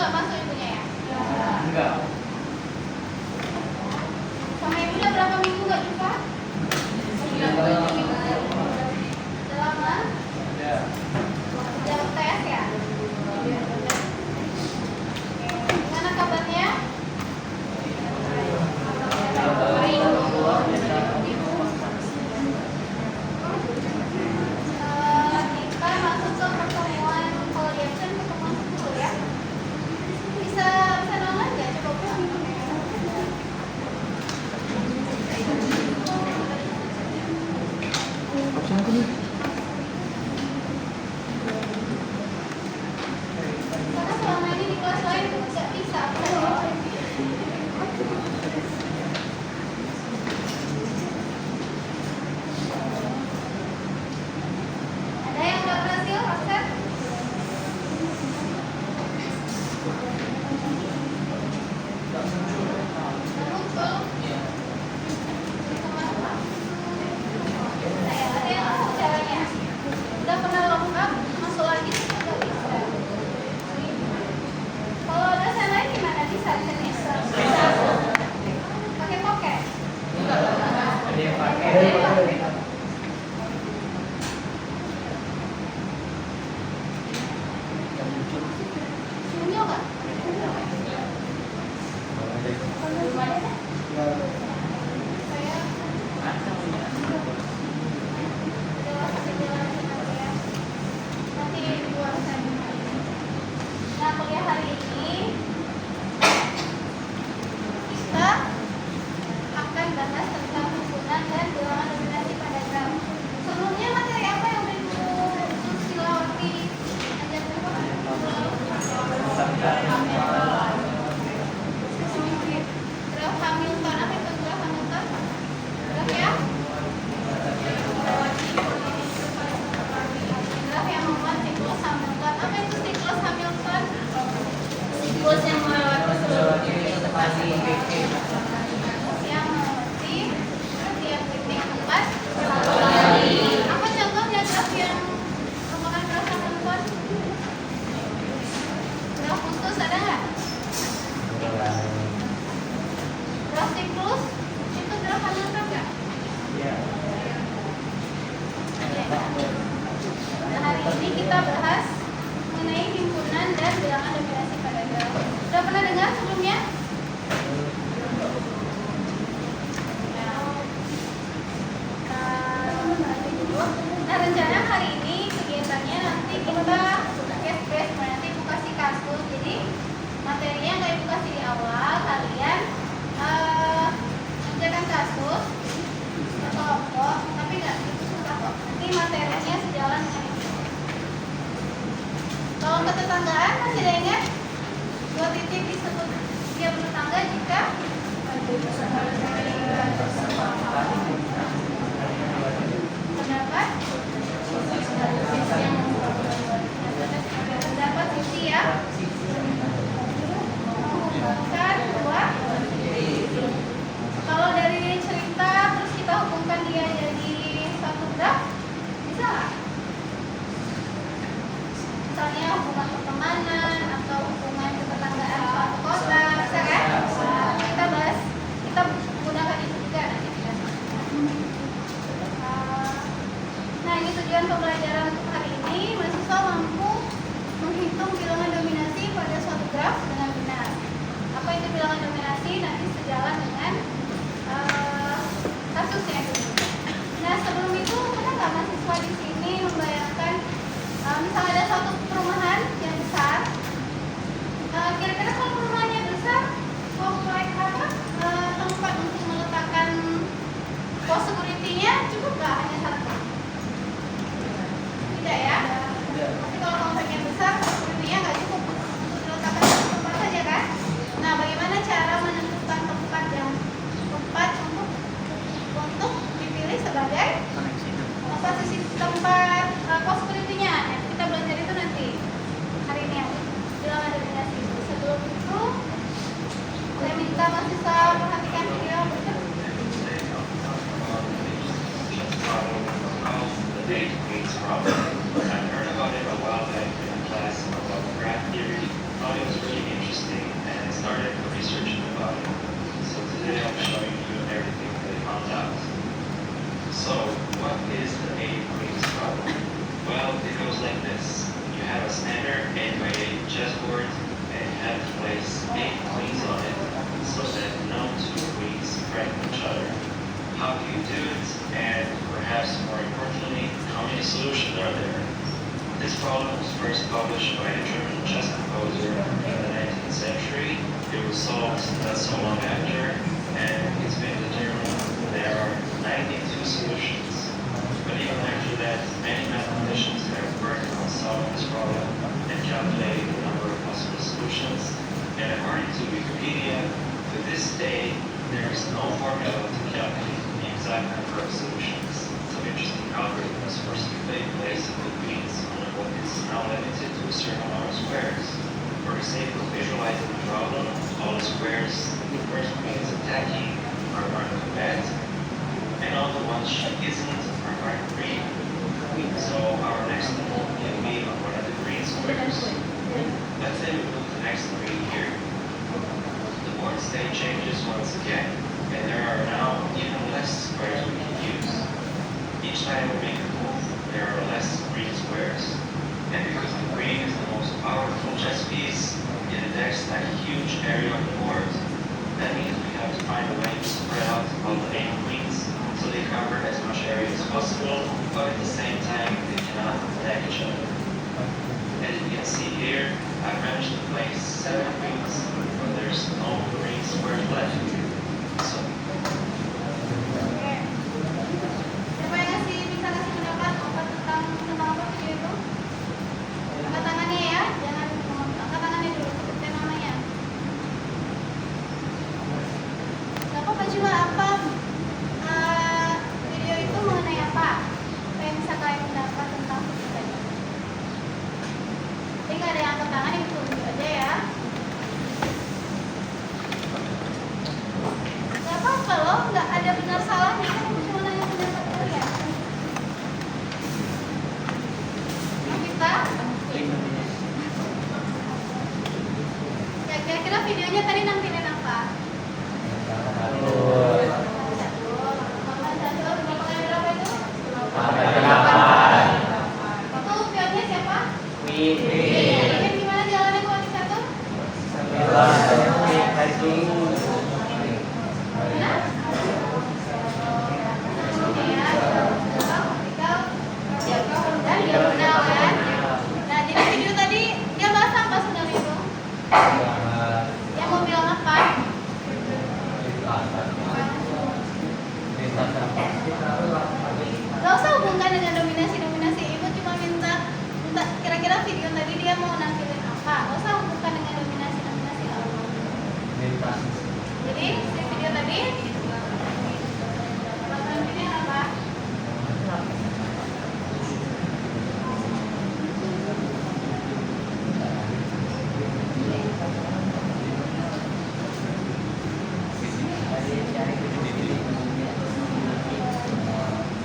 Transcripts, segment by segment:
nggak masuk ibunya ya? Enggak. Sama ibu udah berapa minggu nggak jumpa? Udah lama? Ya. Udah UTS ya? Gimana kabarnya? Baik. Kita masuk ke pertemuan collaboration, pertemuan 10 ya. Bisa nonton nggak? Coba buka. Absen apa nih? Karena selama ini di kelas lain nggak bisa. Ada yang nggak berhasil, absen? Nggak muncul. Ada yang tahu caranya? Udah pernah lengkap, masuk lagi nggak bisa. Kalau ada saya lain gimana? Bisa. Pakai pocket? Ada yang pakai. Sunyo nggak? Belum ada deh. Saya nanti buat saya. Nah, kuliah hari ini kita akan bahas tentang himpunan dan bilangan dominasi pada graf. Sebelumnya materi apa yang udah Ibu Susilawati ajarkan? Graf Hamilton, apa itu graf Hamilton? Graf ya? Graf yang memuat siklus Hamilton. Apa itu siklus Hamilton? Siklus yang melewati seluruh titik tepati yang melewati setiap titik tempat. Apa contohnya graf yang merupakan graf Hamilton? Graf putus ada nggak? Graf siklus itu graf Hamilton nggak? Ya. Nah, hari ini kita bahas mengenai himpunan dan bilangan dominasi pada graf. Sudah pernah dengar sebelumnya? Nah, rencana hari ini kegiatannya nanti kita case base, nanti Ibu kasih kasus. Jadi materinya nggak Ibu kasih di awal, kalian mengerjakan kasus kelompok, tapi nggak itu susah kok. Nanti materinya sejalan dengan itu. Kalau ketetanggaan masih ada ingat? 2 titik disebut dia bertetangga jika terdapat sisi ya menghubungkan dua. Kalau dari cerita terus kita hubungkan dia jadi satu graf, bisa nggak? Misalnya hubungan pertemanan atau hubungan ketetanggaan suatu kota, bisa kan? Nah, kita bahas, kita gunakan itu juga nanti kita. Nah, ini tujuan pembelajaran untuk hari ini. Mahasiswa mampu menghitung bilangan dominasi pada suatu graf dengan benar. Apa itu bilangan dominasi? Nanti sejalan dengan kasusnya dulu. Nah, sebelum itu pernah nggak mahasiswa di sini membayangkan misalnya ada suatu perumahan yang besar, kira-kira kalau perumahannya besar, komplek apa tempat untuk meletakkan pos security-nya cukup nggak hanya satu? Tidak ya? Tapi kalau kompleknya besar, security-nya nggak cukup untuk diletakkan satu tempat saja kan? Nah, bagaimana cara menentukan tempat yang tepat untuk dipilih sebagai posisi tempat pos security-nya? Nah, kita belajar itu nanti hari ini yang bilangan dominasi. Sebelum itu saya minta mahasiswa perhatikan video berikut. I've heard about it a while back in class about graph theory. Thought it was really 8 queens on it so that no two queens threaten each other. How do you do it? And perhaps more importantly, how many solutions are there? This problem was first published by a German chess composer in the 19th century. It was solved not so long after, and it's been determined there are 92 solutions. But even after that, many mathematicians have worked on solving this problem and calculating the number of possible solutions. And according to Wikipedia, to this day, there is no formula to calculate the exact number of solutions. Some interesting algorithms for split place of the queens on what is now limited to a certain amount of squares. For the sake of visualizing the problem, all the squares the first queen is attacking are marked with red, and all the ones she isn't are marked green. So our next move can be on one of the green squares. Let's say we put the next green here. The board state changes once again, and there are now even less squares we can use. Each time we make a move, there are less green squares. And because the green is the most powerful chess piece, it attacks like a huge area on the board. That means we have to find a way to spread out all the 8 queens so they cover as much area as possible, but at the same time they cannot attack each other. As you can see here, I've managed to place 7 queens, but there's no green squares left. So, Oke. Siapa yang bisa kasih pendapat tentang apa video itu? Angkat tangannya ya, jangan angkat tangannya dulu, sebutin namanya. Gak apa-apa, cuma apa video itu mengenai apa? Apa yang bisa kalian pendapat tentang video tadi? Jadi nggak ada yang angkat tangan, itu aja ya. Gak apa-apa loh, nggak ada benar salahnya, kan aku cuma nanya pendapat kalian. Kita? Ya, kira-kira videonya tadi nampilin apa? Itu pionnya siapa? Kalian gimana jalannya kalau di satu? Dan diagonal kan? Nah, jadi video tadi dia bahas apa sebenarnya itu? Yang mau bilang apa? Gak usah hubungkan dengan dominasi-dominasi, ibu cuma minta kira-kira video tadi dia mau nampilin apa. Gak usah hubungkan dengan dominasi-dominasi apa. Jadi si video tadi nampilin apa?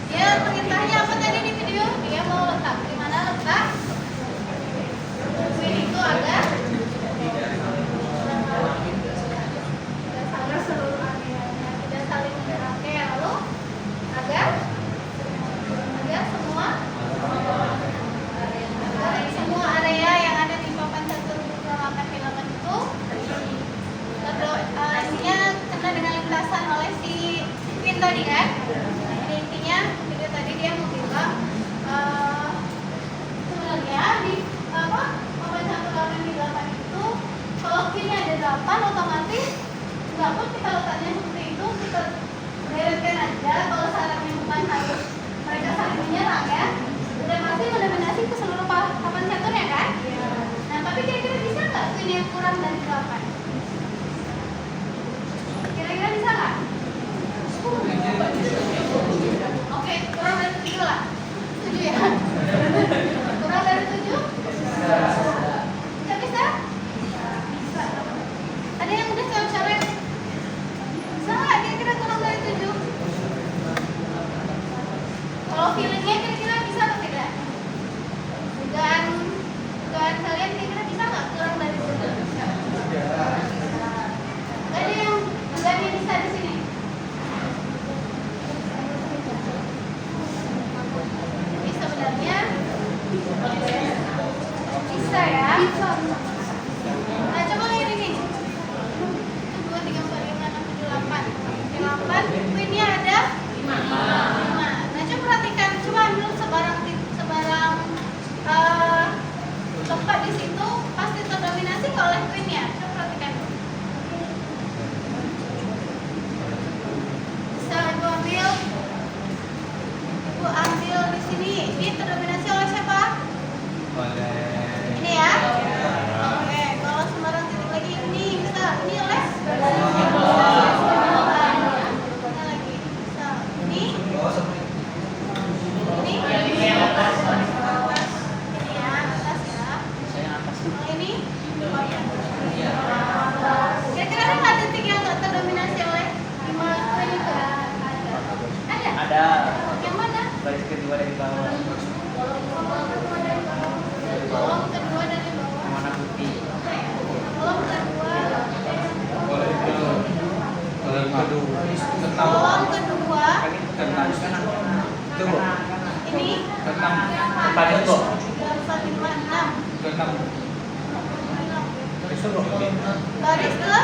Dia perintahnya apa tadi di video? Dia mau letak di mana letak? Queen itu agar tidak saling menyerang. Oke, lalu agar semua area yang ada di papan 128 itu isinya kena dengan lintasan oleh si Queen tadi kan? Jadi intinya video tadi dia mau bilang sebenarnya di papan 128 itu kalau Queen-nya ada 8 otomatis nggak pun kita letaknya seperti itu, kita bereskan aja. Kalau syaratnya bukan harus mereka saling menyerang ya, udah pasti mendominasi ke seluruh papan caturnya kan? Nah, tapi kira-kira bisa nggak Queen yang kurang dari 8? Kira-kira bisa nggak? Oke, kurang dari 7 lah. 7 ya? Kurang dari 7? Nggak bisa? Bisa. Ada yang udah coret-coret? Bisa nggak kira-kira kurang dari 7? Kalau feelingnya kira-kira bisa atau tidak? Dugaan kalian kira-kira bisa nggak kurang dari 7? Nggak ada yang bisa di sini. Baris ke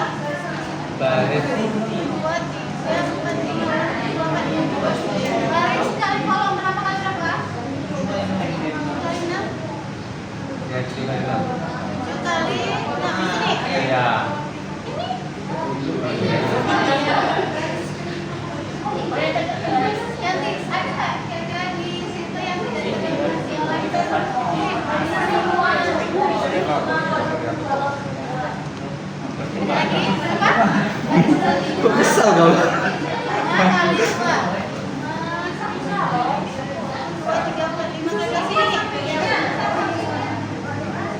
Baris 2, 3, 4, 5, 6, 7, 8, 9. Baris kali kolom berapa kali berapa? 2 kali 6. ya 36. 7 kali 6 di sini. Ya. Yang ada nggak kira-kira di situ yang tidak didominasi oleh lagi berapa? Kok kesal kau? 5 kali 2. 3, 4, 5 kali ke sini.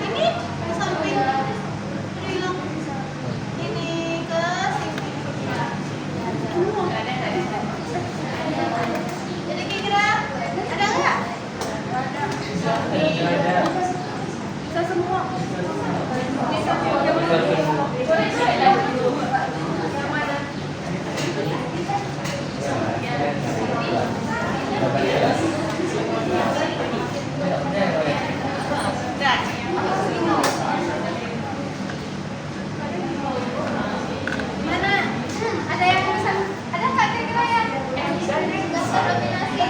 Ini ke samping trilog. Ini ke sini. Jadi kira-kira ada nggak? Bisa semua. Bisa semua. Gimana? Ada yang bisa? Ada nggak kira-kira yang bisa dominasi?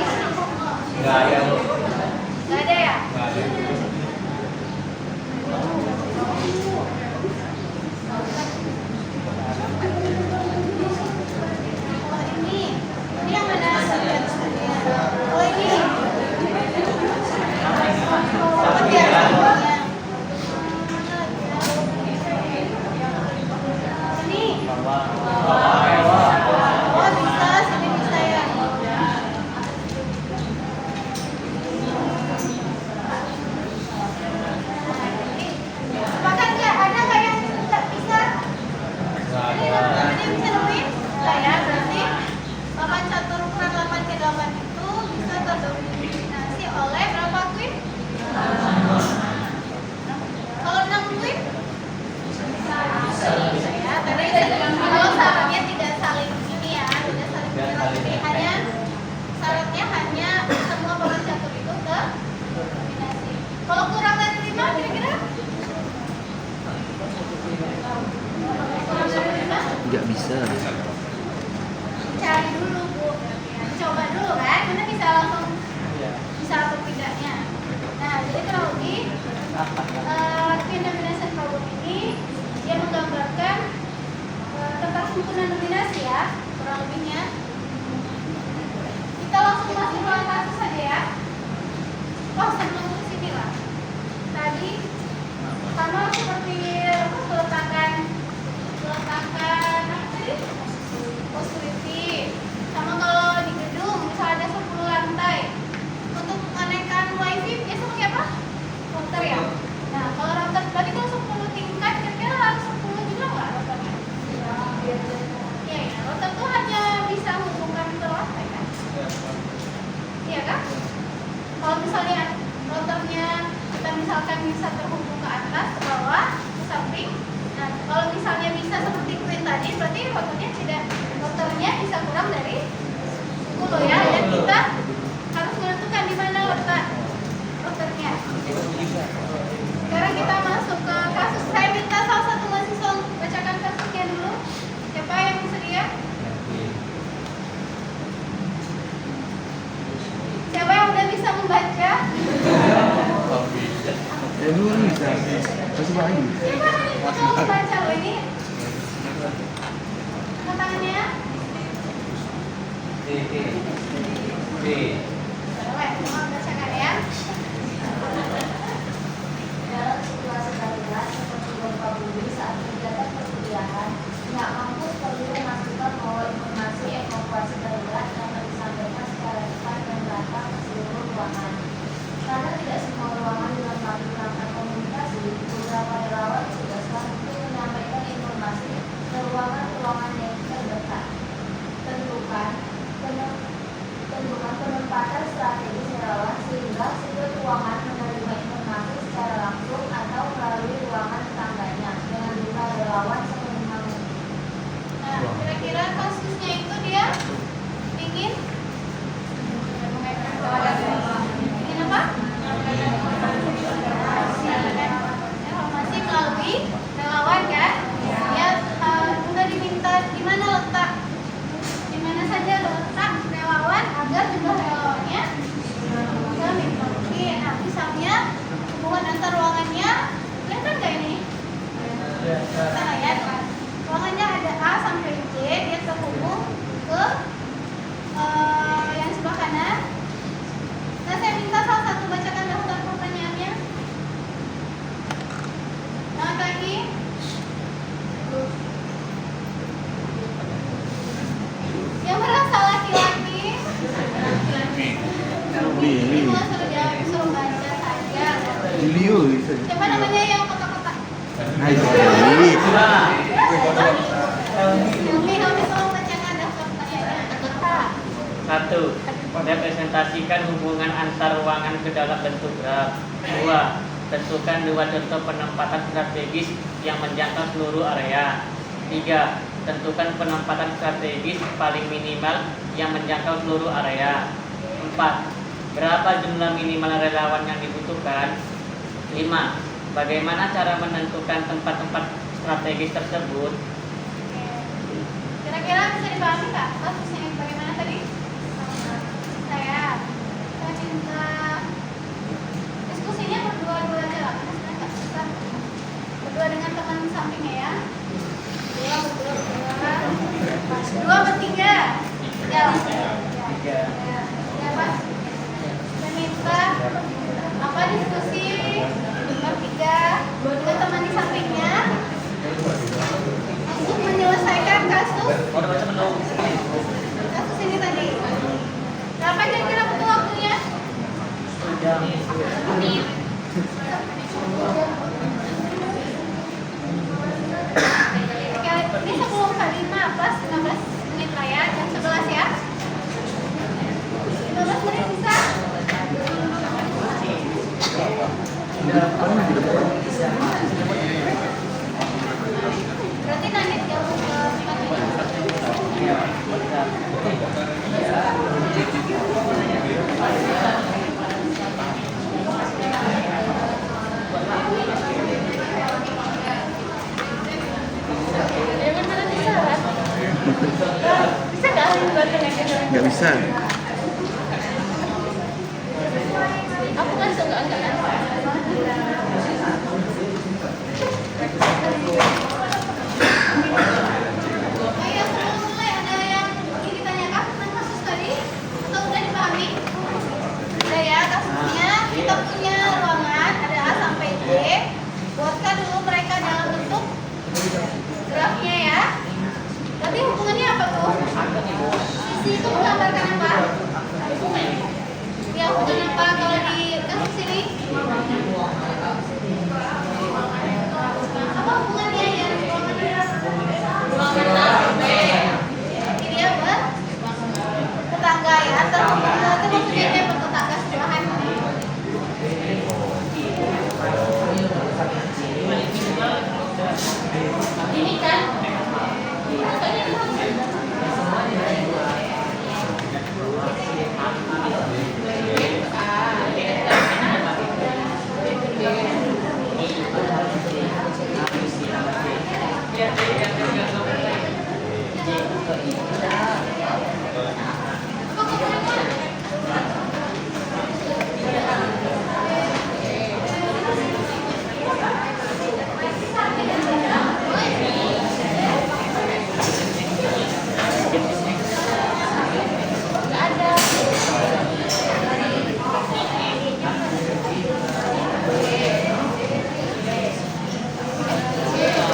Enggak ada. Nggak ada ya? Enggak ada. Oh ini yang mana? Oh ini. Oh dia. Ini. Oh bisa, sini bisa ya. Makan nggak? Ada nggak yang nggak bisa? Ini bisa nemuin? Nggak ya, berarti papan catur ukuran 8x8 itu bisa terdominasi oleh berapa queen? Kalau 6 queen? Bisa ya, tapi kalau syaratnya tidak saling ini ya, tidak saling menyerang. Jadi hanya syaratnya hanya semua papan catur itu terdominasi. Kalau kurang dari 5 kira-kira? Kurang dari 5? Nggak bisa. Cari dulu Bu, coba dulu kan, mana bisa langsung bisa atau tidaknya. Nah jadi kurang lebih queen domination problem ini dia menggambarkan tentang sempurna dominasi ya, kurang lebihnya. Kita langsung masuk ruang kasus saja ya. Oh sebelum ke sini lah. Tadi sama seperti apa, peletakan apa tadi? Positif. Sama kalau di gedung misalnya ada 10 lantai, untuk mengenaikan wifi biasa pakai apa? Router ya. Nah kalau router berarti kalau 10 tingkat kira-kira harus 10 juga nggak routernya? Iya ya, router tuh hanya bisa hubungkan ke lantai kan? Iya kan? Kalau misalnya routernya kita misalkan bisa terhubung ke atas, ke bawah, ke samping. Nah kalau misalnya bisa seperti queen tadi, berarti routernya bisa kurang dari 10 ya. Dan kita harus menentukan di mana letak routernya. Sekarang kita masuk ke kasus. Saya minta salah satu mahasiswa untuk bacakan kasusnya dulu. Siapa yang bersedia? Siapa yang udah bisa membaca? Ya dulu bisa. Masih bayi. Siapa nih mau membaca loh ini? Angkat tangannya. B. Boleh, mau bacakan ya. Dalam situasi darurat seperti gempa bumi saat kegiatan perkuliahan, pihak kampus perlu memastikan bahwa informasi evakuasi darurat dapat disampaikan secara cepat dan merata ke seluruh ruangan. Karena tidak semua ruangan dilengkapi perangkat komunikasi, beberapa relawan ditugaskan untuk menyampaikan informasi ke ruangan-ruangan yang terdekat. Tentukan penempatan strategis relawan sehingga setiap ruangan menerima informasi secara langsung atau melalui ruangan tetangganya dengan jumlah relawan seminimal mungkin. Nah, kira-kira kasusnya itu dia ingin apa? Informasi melalui relawan Sana ya. Ruangannya ada A sampai J, dia terhubung ke yang sebelah kanan. Nah, saya minta salah satu bacakan daftar pertanyaannya. Selamat pagi. Yang merasa laki-laki. Ini mulai suruh jawab, suruh baca saja. Julio bisa. Siapa namanya yang kotak-kotak? Hai, Sally. Hilmi tolong bacakan daftar pertanyaannya. Satu, representasikan hubungan antar ruangan ke dalam bentuk graf. 2. Tentukan 2 contoh penempatan strategis yang menjangkau seluruh area. 3. Tentukan penempatan strategis paling minimal yang menjangkau seluruh area. 4. Berapa jumlah minimal relawan yang dibutuhkan? 5. Bagaimana cara menentukan tempat-tempat strategis tersebut? Kira-kira bisa dipahami nggak kasusnya bagaimana tadi? Saya minta diskusinya berdua-dua aja lah, karena nggak susah. Berdua dengan teman sampingnya ya. Dua bertiga. Ya. Ya, Pak. Saya minta diskusi bertiga dengan teman di sampingnya untuk menyelesaikan kasus ini tadi. Berapa kira-kira butuh waktunya? Ini sebelum K5 plus 15 menit lah ya, jam 11 ya. 15 menit bisa? Berarti nanti jam 4. Bisa nggak Nggak bisa. Aku kan suka enggak. Ayo sebelum mulai ada yang ingin ditanyakan tentang kasus tadi atau udah dipahami? Udah ya, kasusnya kita punya ruangan ada A sampai J. Buatkan dulu mereka dalam bentuk grafnya ya. Berarti hubungannya apa tuh? Sisi itu menggambarkan apa? Ya, hubungan apa kalau di kasus ini? Apa hubungannya ya? Ini dia tetangga ya, terhubung dia bertetangga sebelahan. Ini kan?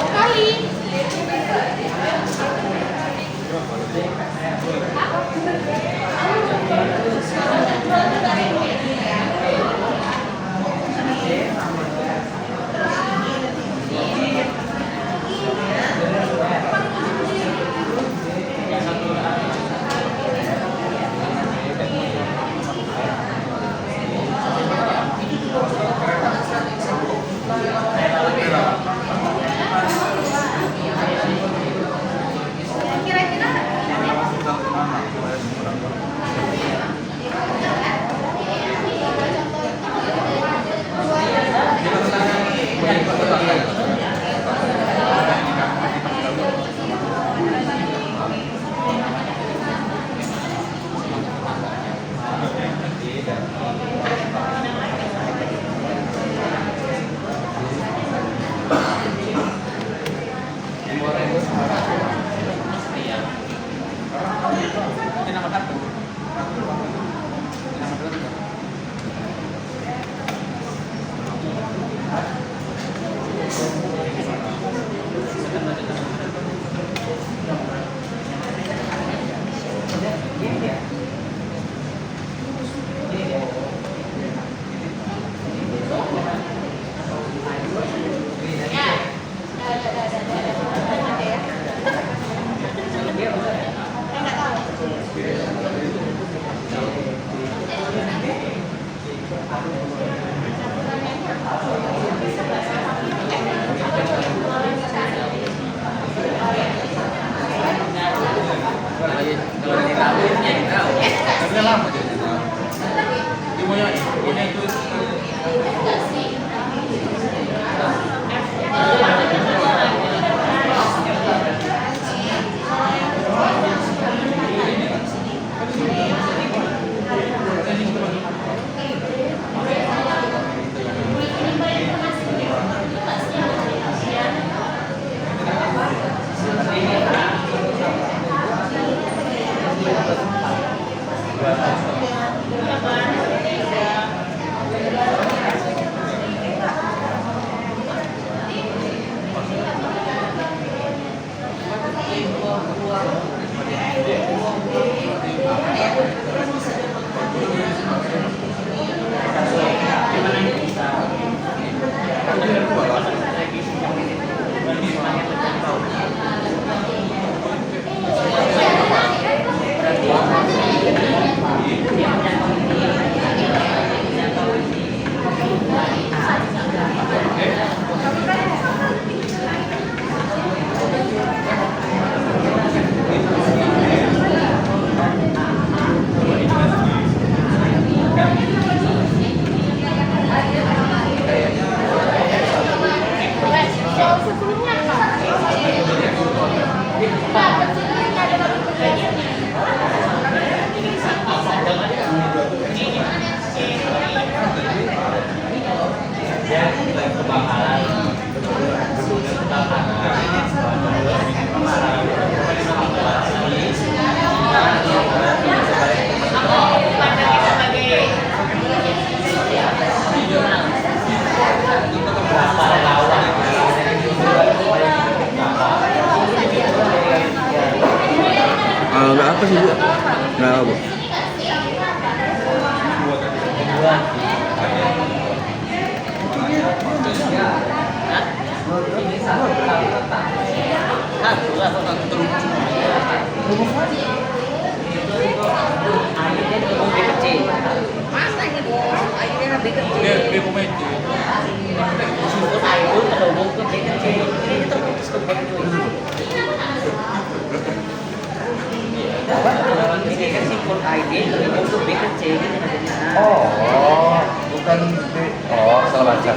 Kali. Nggak apa sih bu? Nggak apa bu? Oh, bukan B. Oh, salah baca.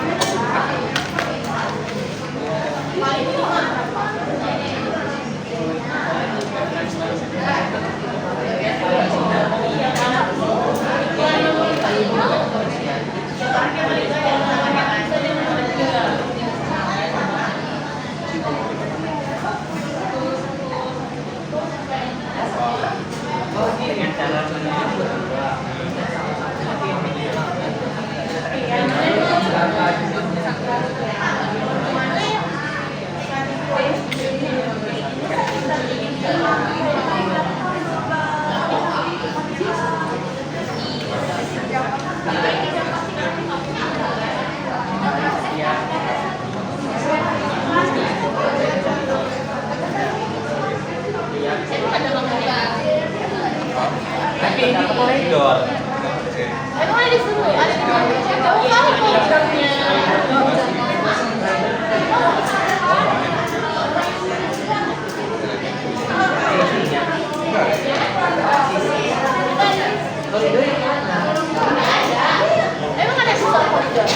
Dengan cara Koridor. Emang ada di situ? Ada di mana? Jauh kali koridornya. Emang ada sisa koridor?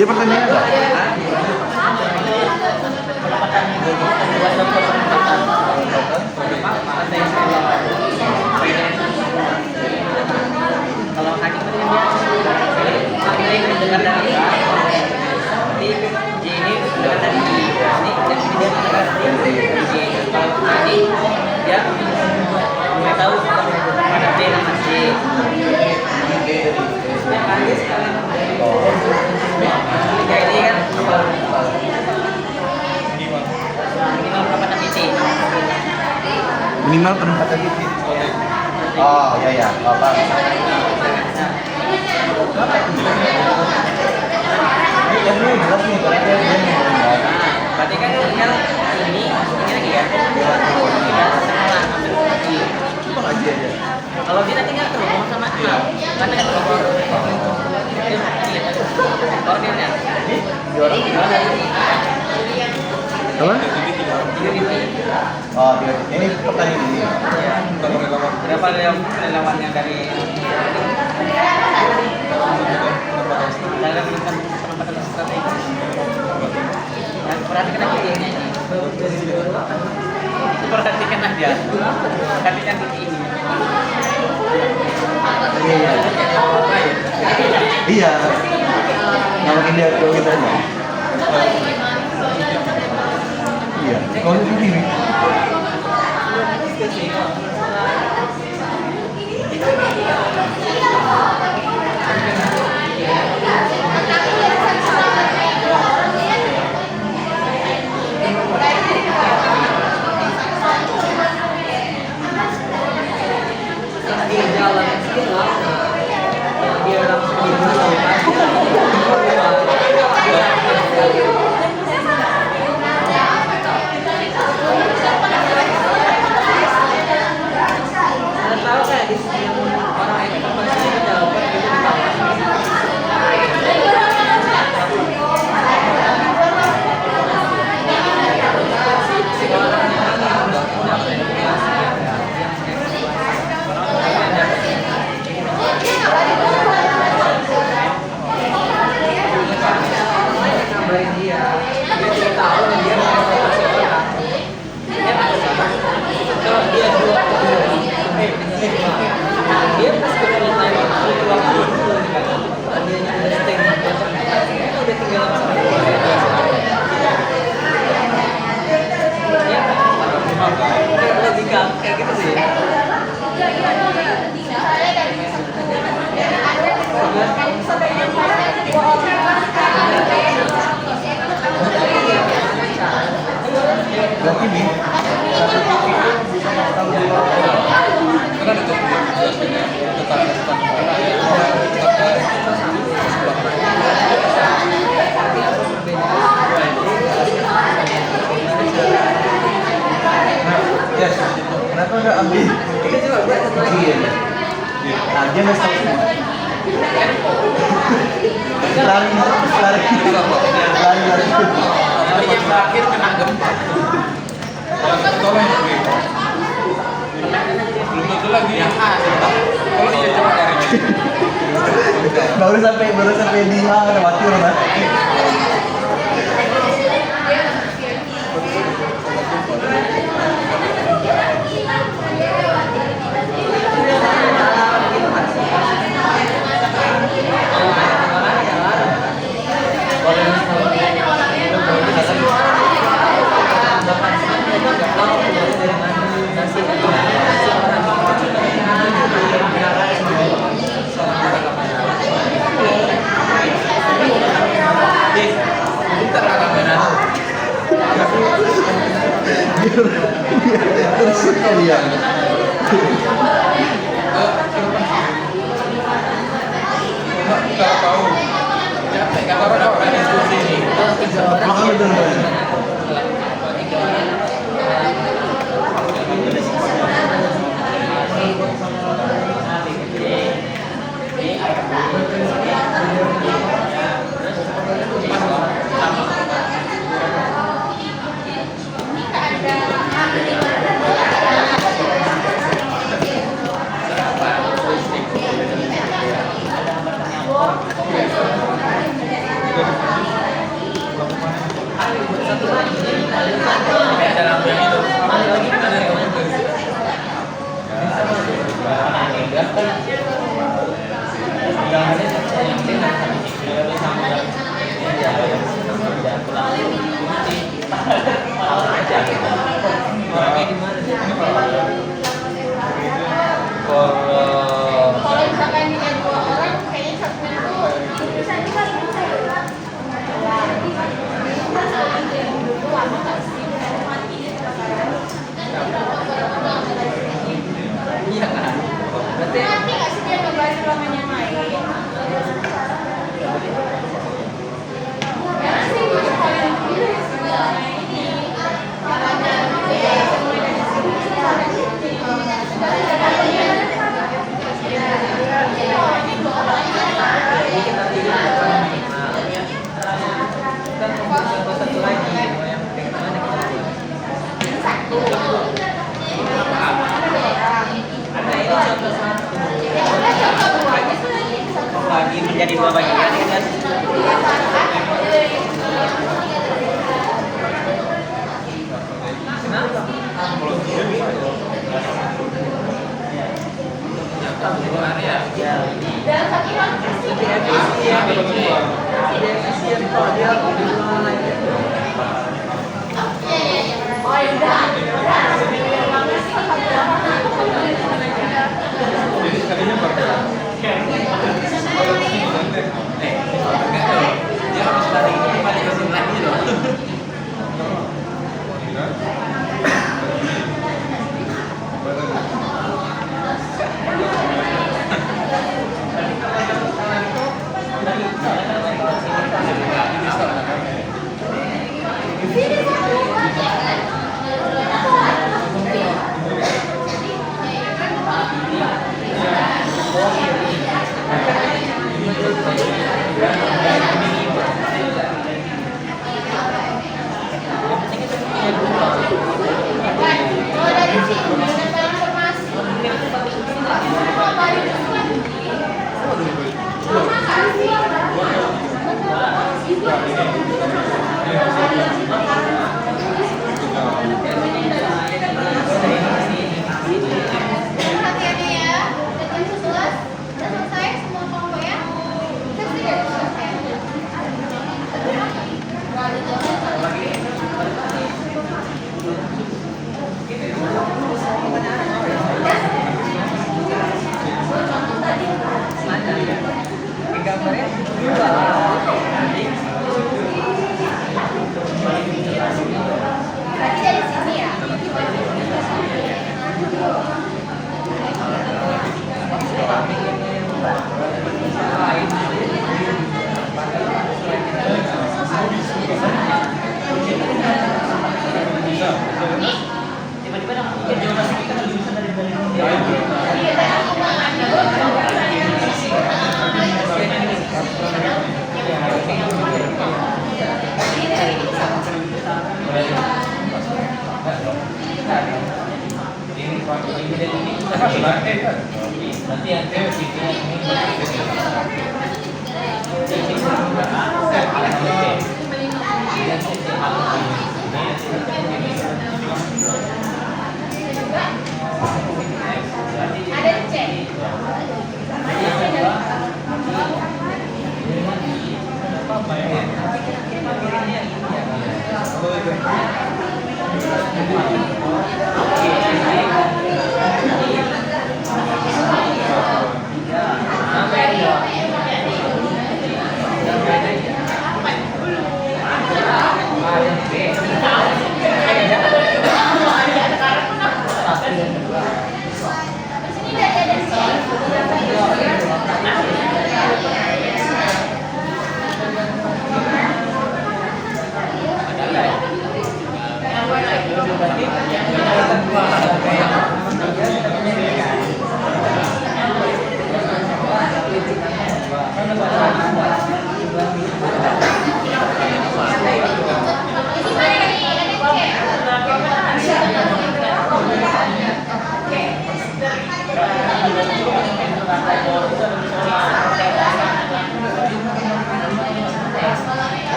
Dia pertandingan apa? Kalau kaki itu dia paling mendengar dari A, di J ini mendengar dari I, ini dan ini dia mendengar dari J. Kalau tadi dia nggak tahu mana B sama C. Yang lagi sekarang kayak ini kan minimal berapa titik? Minimal penempatan titik. Oh iya ya, apa? Yang ini jelas nih, karena dia Berarti kan tinggal ini lagi ya. Tinggal setelah ambil lagi. cuma ngaji aja. Kalau kita tinggal terhubung sama A, karena kan orangnya Di orang apa? Oh, ini pertanyaan ini. berapa relawannya dari dalam penempatan strategi? Nah, perhatikan aja ini. Perhatikan aja. Perhatikan titik ini. Iya. Nggak mungkin dia kalau kita aja. Iya. Kalau itu gini. Kayak gitu sih. Berarti ini satu titik itu bisa tahu dua orang. Kan ada yes. Kenapa nggak ambil? Kita coba buat satu lagi. Iya. Nah, dia nggak tahu semua. Lari. Yang terakhir kena gempa. Belum tentu lagi yang A. Kalau iya coba cari. baru sampai di A udah mati orang. Bagi menjadi dua bagian ya kan. Perhatiannya ya, jam 11 udah selesai semua kelompok ya. Sesi udah selesai. Berarti dari sini ya. Tiba-tiba dong mungkin geografi kita lebih bisa dari Ada C.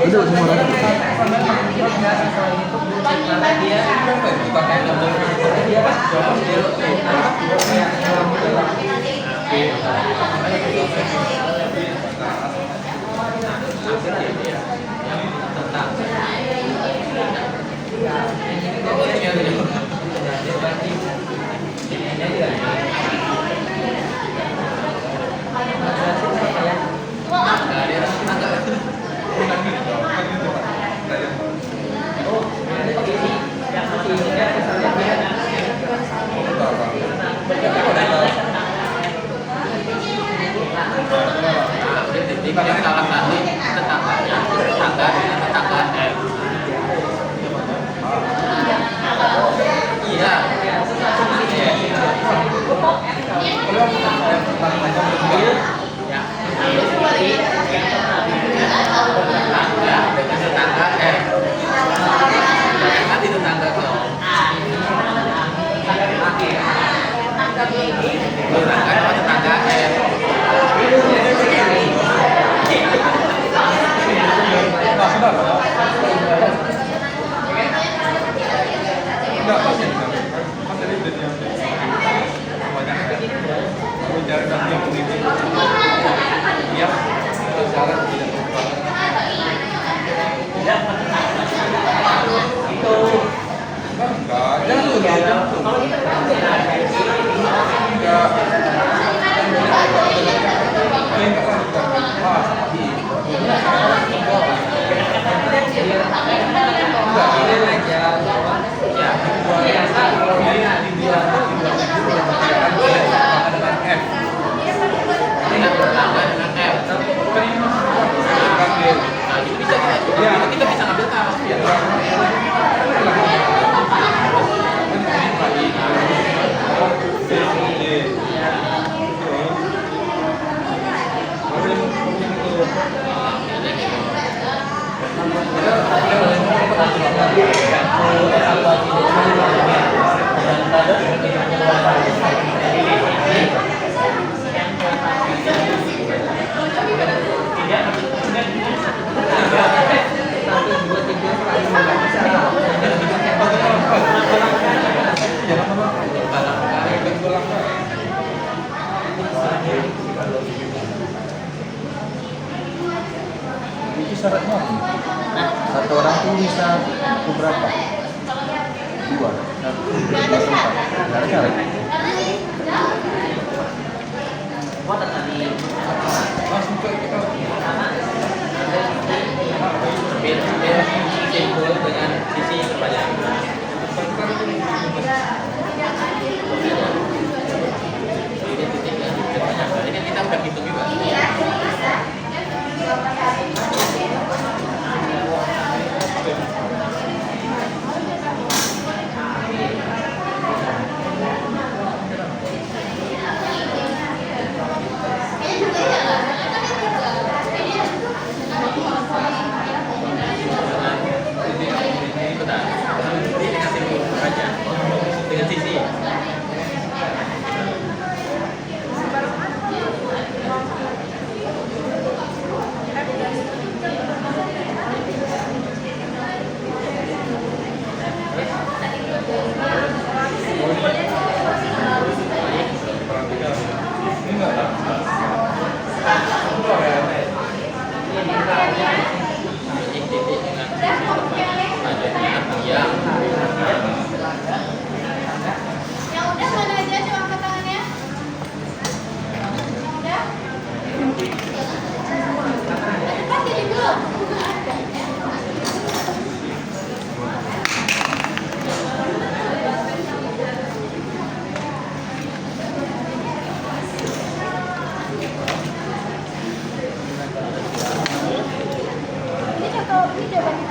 Duduk semua orang. Iya. syaratnya apa? Nah, Satu orang tuh bisa berapa? Dua. Satu, dua, empat. Nggak ada syarat. buat tadi Langsung ke kita. beda simpul dengan sisi kepanjangan. Berarti kan kita udah hitung juga. Dengan sisi Yang udah mana aja coba angkat tangannya. Yang udah. Cepat jadi belum. Ini contoh, ini jawabannya.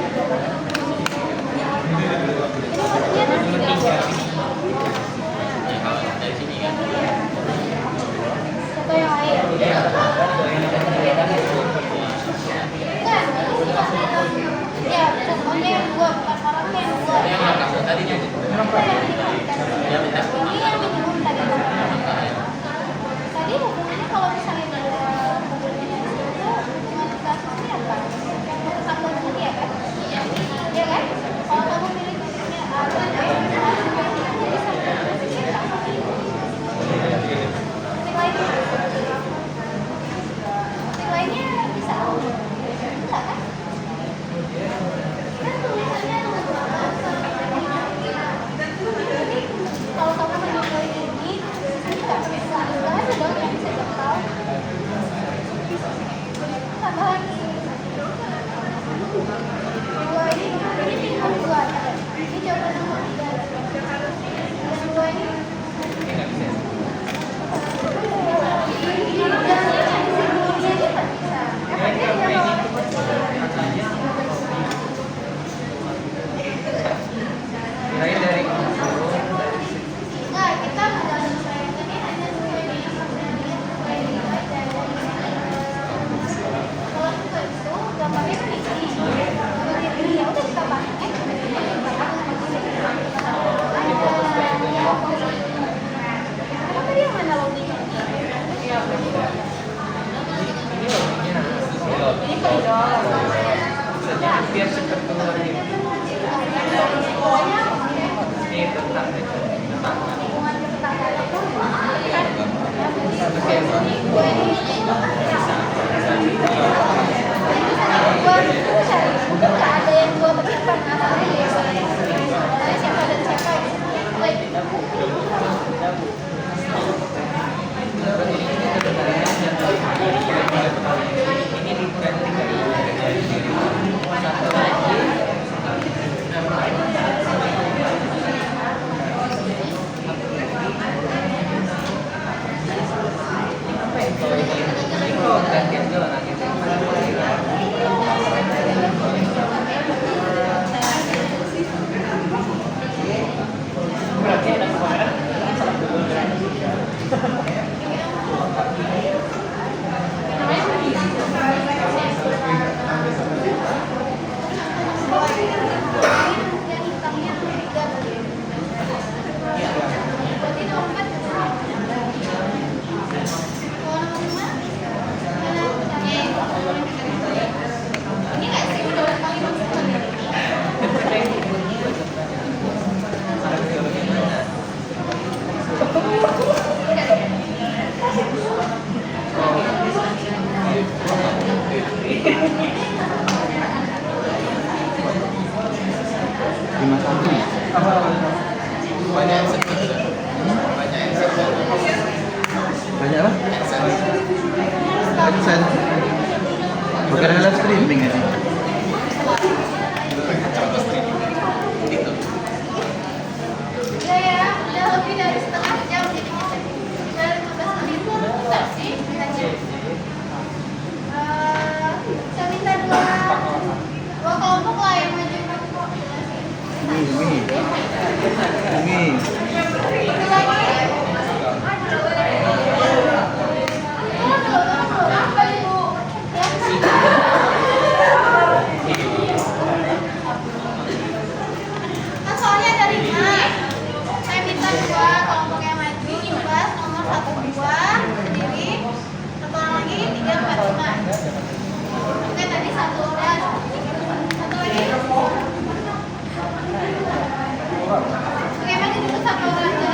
Ini maksudnya nanti. dari sini kan. Contoh yang lain. Enggak, ya contohnya yang dua, bukan orangnya yang dua. Yang kamu tadi juga. Yang minimum tadi. Tadi hukumannya kalau misalnya dia mobilnya itu cuma kasusnya apa? Yang satu ini ya kan? Iya kan? Kalau kamu pilih kasusnya A dan B, jadi sampai kasusnya sama. Yang lainnya bisa? Enggak kan? Kan tulisannya kalau kamu menyukai ini, nggak bisa ada dong yang bisa jangkau. Tambahan dua ini tinggal dua. Ini jawaban nomor 3. Dan dua ini. Kirain dari Enggak, kita dalam sayang ini hanya sesuai dengan aja. Kalau sesuai itu gambarnya kan ini. Ini ya udah kita pakai. Apa dia mana logiknya? Ini koridor. biar cepat keluar ini. Ini tentang Ada yang dua berdepan siapa dan siapa? ini bukan satu lagi. Ini kalau gantian jalan lagi. Berarti ada kemarin salah dulu. Vincent. Bukan live streaming ini. Udah ya, udah lebih dari setengah jam jadi kita udah 15 menit enggak sih? Saya minta dua kelompok lah yang maju. Ini. Itu lagi. Apa ibu? Kan soalnya ada 5. Saya minta 2 kelompok yang maju, tugas nomor 1 2 sendiri, 1 orang lagi 3 4 5. Oke, tadi 1 udah. 1 lagi. Oke, maju dulu 1 orang aja.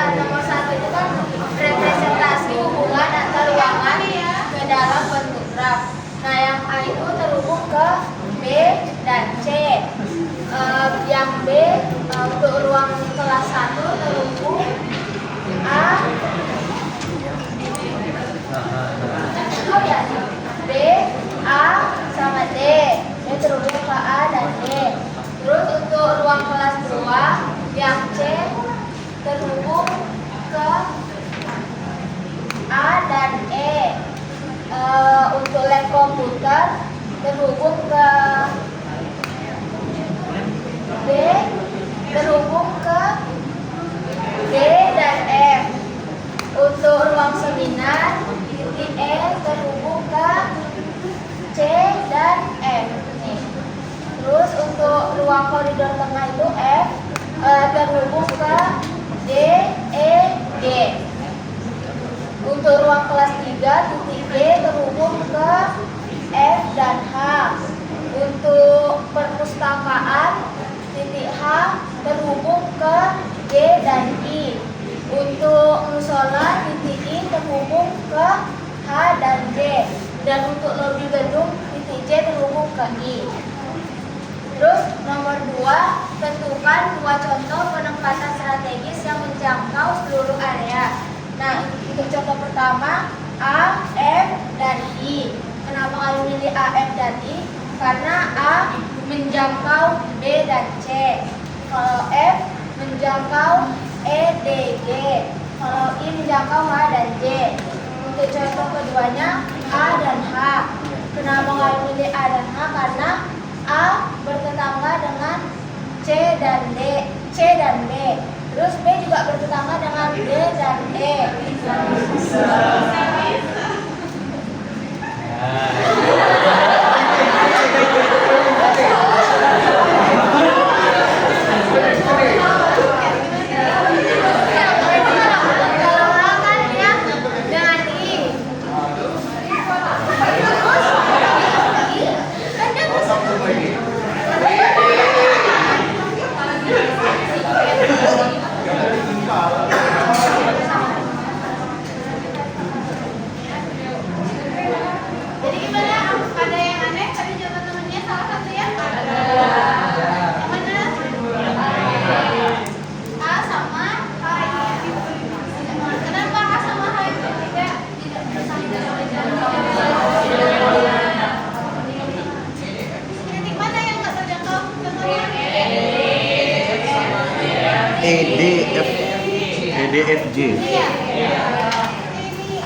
Nomor 1 itu kan representasi hubungan antar ruangan ke dalam bentuk graf. Nah, yang A itu terhubung ke B dan C. Yang B untuk ruang kelas 1 terhubung A. Oh ya, B, A sama D. Ini terhubung ke A dan D. Terus untuk ruang kelas 2 yang C terhubung ke A dan E. Untuk lab komputer terhubung ke B, terhubung ke D dan F. Untuk ruang seminar titik E terhubung ke C dan F. Nih. Terus untuk ruang koridor tengah itu F terhubung ke D, E, G. Untuk ruang kelas 3 titik G terhubung ke F dan H. Untuk perpustakaan titik H terhubung ke G dan I. Untuk musola titik I terhubung ke H dan J. Dan untuk lobi gedung titik J terhubung ke I. Terus nomor 2, tentukan 2 contoh penempatan strategis yang menjangkau seluruh area. Nah, untuk contoh pertama A, F, dan I. Kenapa kalian memilih A, F, dan I? Karena A menjangkau B dan C. Kalau F menjangkau E, D, G. Kalau I menjangkau H dan J. Untuk contoh keduanya A dan H. Kenapa kalian memilih A dan H? Karena A bertetangga dengan C dan D, C dan B. Terus B juga bertetangga dengan D dan E. Jadi gimana? Ada yang aneh? Tadi jawaban temennya salah satu ya? Yang mana? A sama H ini ya? Kenapa A sama H itu tidak titik mana yang nggak terjangkau? Contohnya? EDFG. Iya. Ini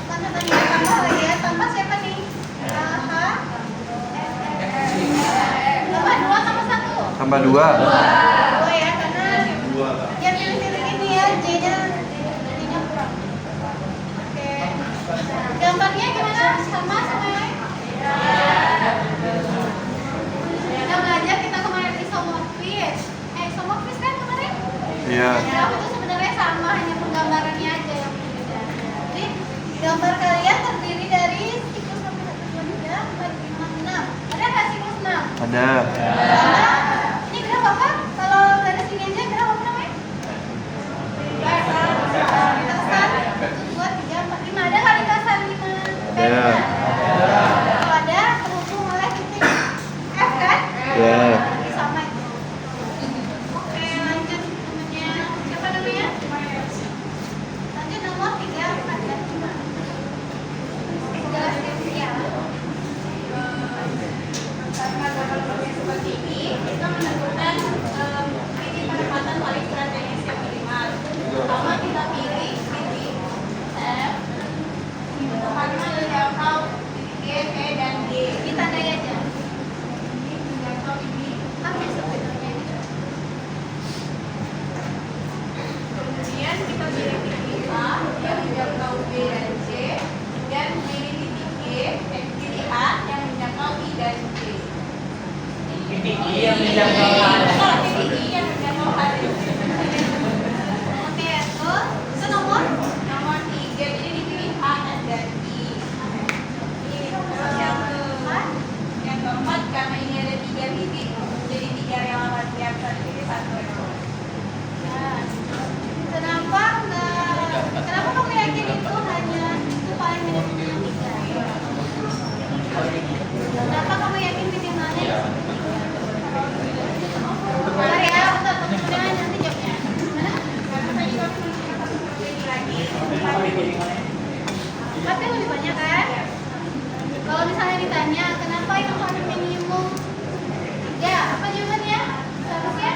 kan katanya tambah lagi ya. Tambah siapa nih? H, tambah 2 tambah 1. Tambah 2. Dua ya, karena yang pilih-pilih ini ya, J-nya kurang. Oke. Gambarnya gimana? Sama yang lain? Kita belajar kita kemarin isomorfis. Isomorfis kan kemarin? Iya. Ya, itu sebenarnya sama, hanya penggambarannya aja yang berbeda. Jadi, gambar kalian terdiri dari siklus 1, 2, 3, 4, 5, 6. Ada nggak siklus 6? Ada. Ini graf apa? Kalau dari sini aja graf apa namanya? Lintasan 1, 2, 3, 4, 5. Ada nggak lintasan 5? Ada. Kalau ada, terhubung oleh titik F kan? Ya. Jadi sama itu. Oke, lanjut namanya. Siapa namanya? Lanjut nomor 3, 4, dan 5. Jelaskan ya. Karena gambar-gambarnya seperti ini, kita menentukan titik penempatan paling strategis yang minimal. Pertama kita pilih titik F, karena menjangkau titik G, E, dan D. Ditandai aja. Ini menjangkau ini. Apa sebenarnya ini? Kemudian kita pilih titik A yang menjangkau B dan C, dan pilih titik G, titik H yang menjangkau I dan J. Titik I yang menjangkau H. Titik I yang menjangkau H dan J. Oke, itu nomor 3. Jadi dipilih H dan I. Terus yang keempat, karena ini ada 3 titik, jadi 3 relawan yang pilih 1. Kenapa kamu yakin itu hanya itu paling minimalnya 3? Kenapa kamu yakin minimalnya? Bentar ya, bentar, kemudian nanti jawabnya. Mana? Karena tadi kamu pilih lagi. 4 kan lebih banyak kan? Kalau misalnya ditanya, kenapa yang paling minimum 3? Apa jawabannya? Seharusnya?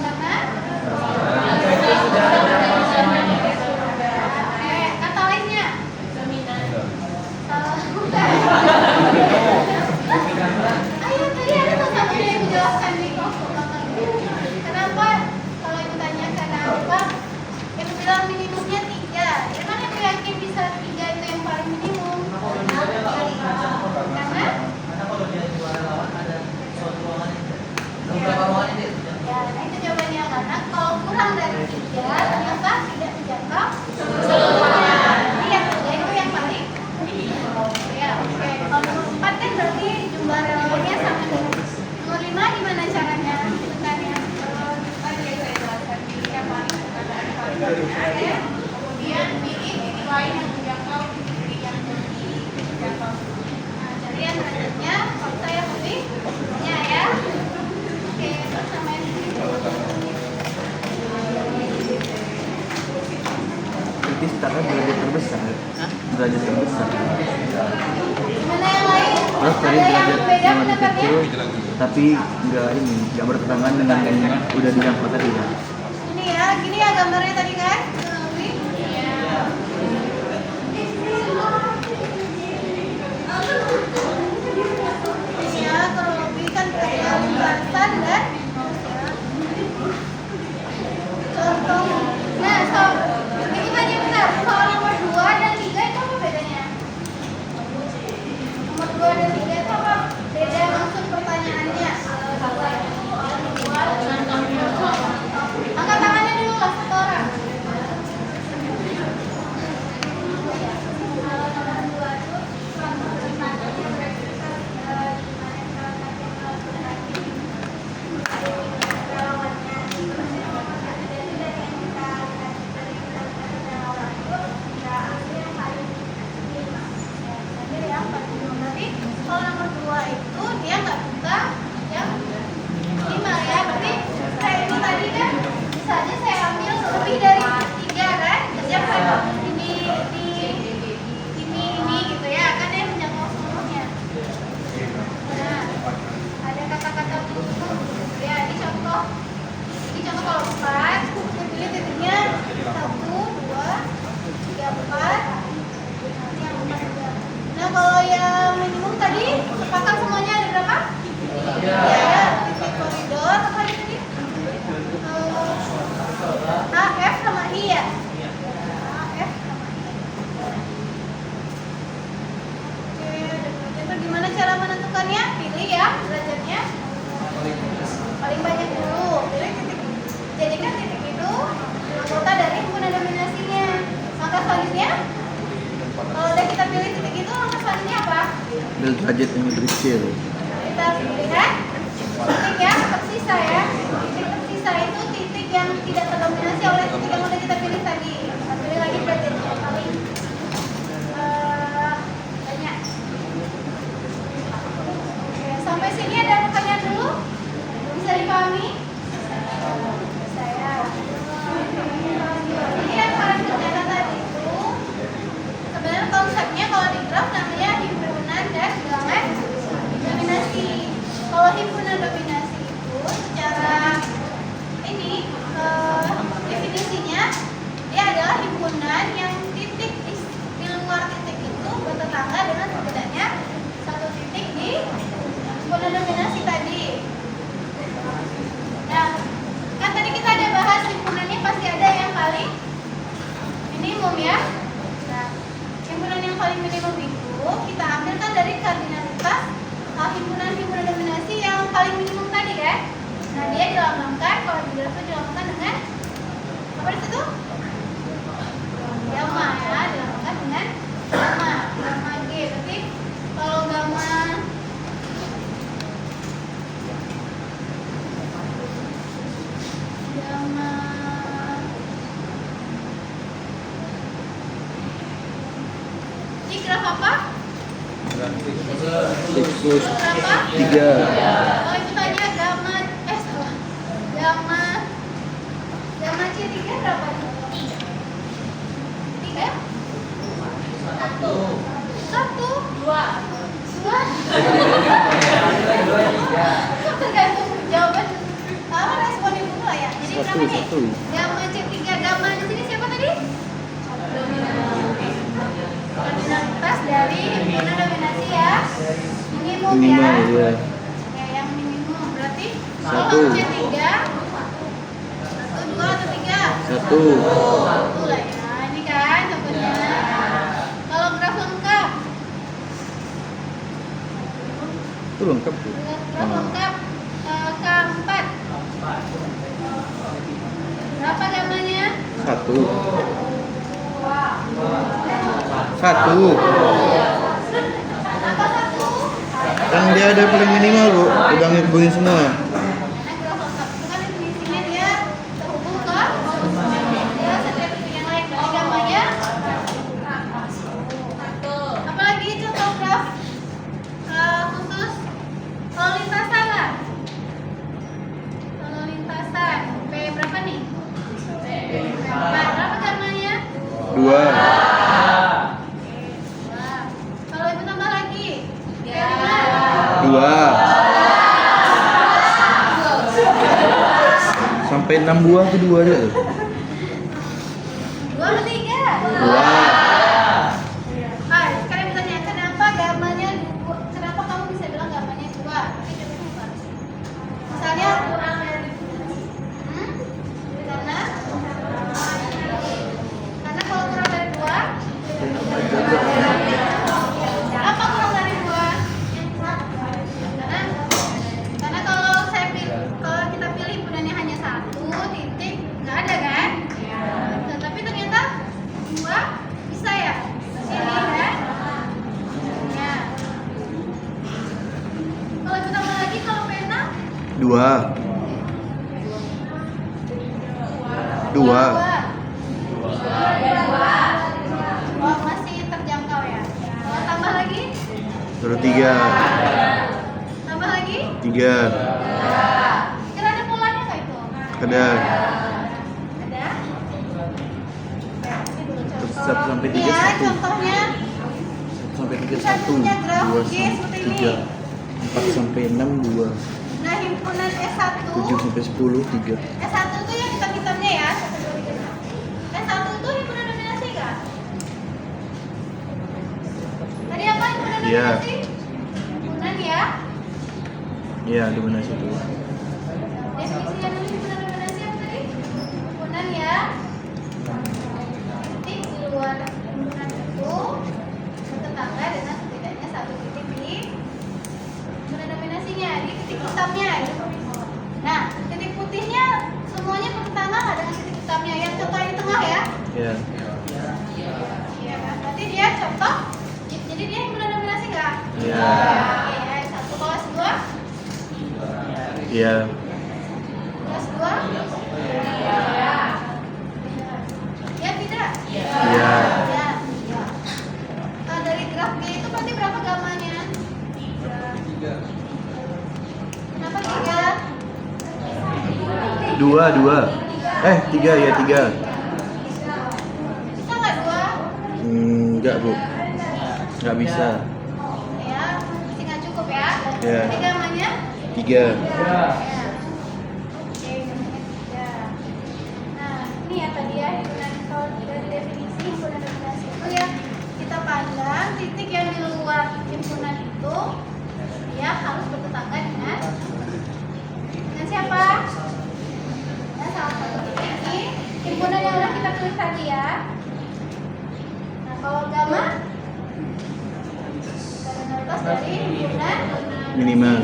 Karena? Kata lainnya? Salah. Ayo tadi ada sama yang menjelaskan di kenapa kalau ibu tanya kenapa ibu bilang minimumnya 3. Emang ibu yakin bisa 3 itu yang paling minimum? Karena? Kalau dia juara lawan ada suatu ruangan itu. Beberapa ruangan itu. Ya, startnya derajat terbesar. Derajat terbesar. Mana yang lain? Terus tadi Ada yang derajat beda yang lebih pendapatnya? kecil, tapi nggak bertentangan dengan yang udah didapat tadi kan. Ini ya, gini ya gambarnya tadi kan? Kurang lebih. Ini ya, kurang lebih kan ada ungkasan dan contoh. Nah, soal itu aja bentar. Soal nomor 2 dan 3 itu apa bedanya? Nomor 2 dan 3 itu apa? Beda maksud pertanyaannya. Angkat tangannya dulu lah, satu orang. Berarti kalau nomor 2 itu dia nggak buka yang 5 ya. Berarti saya ini tadi kan bisa aja saya ambil lebih dari 3 kan. Jadi saya ini gitu ya. Kan dia menjangkau seluruhnya. Nah, ada kata-kata tutup. Ya, ini contoh. Ini contoh kalau 4, kita pilih titiknya 1, 2, 3, 4. Yang 4 juga. Nah, kalau yang minimum tadi sepakat semuanya ada berapa? 3 ya. Titik koridor apa tadi? AF sama I ya? AF sama I. Oke, itu gimana cara menentukannya? Pilih ya derajatnya. Paling banyak dulu. Pilih titik. Jadikan titik itu anggota dari himpunan dominasinya. Maka selanjutnya, kalau udah kita pilih titik itu, langkah selanjutnya apa? Dan derajat yang lebih kecil. Kita pilih kan titik yang tersisa ya. Titik tersisa itu titik yang tidak terdominasi oleh titik yang udah kita pilih tadi. Kita pilih lagi derajat yang paling banyak. Oke, sampai sini ada pertanyaan dulu? Bisa dipahami? Bisa ya. Jadi yang paling ternyata tadi itu sebenarnya konsepnya kalau di graf namanya himpunan dan bilangan dominasi. Kalau himpunan dominasi itu secara ini definisinya dia adalah himpunan yang titik di luar titik itu bertetangga dengan setidaknya satu titik di himpunan dominasi tadi. Nah, kan tadi kita ada bahas himpunannya pasti ada yang paling minimum ya. Nah, himpunan yang paling minimum itu kita ambilkan dari kardinalitas himpunan dominasi yang paling minimum tadi kan. Nah, dia dilambangkan, kalau di graf itu dilambangkan dengan apa di situ? Gamma ya, dilambangkan dengan gamma G. Berarti kalau gamma di graf apa? Siklus Berapa? 3. Oh, itu tanya gamma salah. Gamma C3 berapa? 3? 1? 2? Tergantung jawaban apa respon ibu lah ya. Jadi berapa nih? Satu. Gamma C3, gamma di sini siapa tadi? Kardinalitas dari himpunan dominasi ya. Minimum ya. Ya. Oke, yang minimum berarti Satu. kalau C3 1, 2 atau 3? 1. 1 lah ya. Ini kan contohnya. Kalau graf lengkap, Itu lengkap tuh. graf lengkap K4. Berapa gamanya? 1. 1. Kenapa 1? Kan dia ada paling minimal, Bu. Udah ngehubungin semua. Karena graf lengkap itu kan definisinya dia terhubung ke setiap titik yang lain. Berarti gamanya. Apalagi contoh graf khusus lalu lintasan lah. Lalu lintasan P berapa nih? P4. Berapa gamanya? 2. Kalau ibu tambah lagi? 2. Sampai 6 buah tuh 2 aja tuh. 2 atau 3? 2. Sekarang bertanya, kenapa gambarnya 2? Kenapa kamu bisa bilang gambarnya 2? Tapi jawabnya apa? Misalnya kurang dari karena kalau kurang dari 2, apa kurang dari 2? Karena kalau kita pilih himpunannya hanya 1 titik, nggak ada kan? Nah, tapi ternyata 2 bisa ya? Sini kan? Ya. Kalau kita tambah lagi, kalau pena 2. 2. Oh, masih terjangkau ya. Kalau tambah lagi? Baru 3. Tambah lagi? 3. Kira ada polanya nggak itu? Ada. Ada? Ini dulu Terus contoh. 1 sampai 3 Iya, 1. contohnya 1 sampai 3 Bisa 1. punya 2 grafis sampai seperti 3. ini. 4 sampai 6 2. nah himpunan S1 7 sampai 10 3. S1 itu yang hitam-hitamnya ya. S1 itu himpunan dominasi nggak? Tadi apa himpunan Iya. dominasi? Himpunan ya. Iya, dominasi itu. Definisinya dulu himpunan dominasi apa tadi? Himpunan ya. Titik di luar himpunan itu bertetangga dengan setidaknya 1 titik di himpunan dominasinya, di titik hitamnya. Nah, titik putihnya semuanya bertetangga nggak dengan titik hitamnya? Yang contoh di tengah ya. Iya. Iya kan? Berarti dia contoh. Jadi dia himpunan dominasi nggak? Iya. Iya. 1 kelas 2. Iya. Kelas 2? Ya tidak? Iya. Ya. Nah, dari graf G itu berarti berapa gamanya? 3. Kenapa 3? 2. 3 ya 3. Bisa nggak 2? Enggak, Bu. Enggak bisa. Ya, masih nggak cukup ya? Ya. Jadi gamanya? 3. Ya. Oke, gamanya 3. Nah, ini ya tadi ya himpunan, kalau dari definisi himpunan dominasi itu ya kita pandang titik yang di luar himpunan itu dia harus bertetangga dengan siapa? Nah, salah satu titik di himpunan yang udah kita tulis tadi ya. Nah, kalau gamma tonalitas dari himpunan Minimal.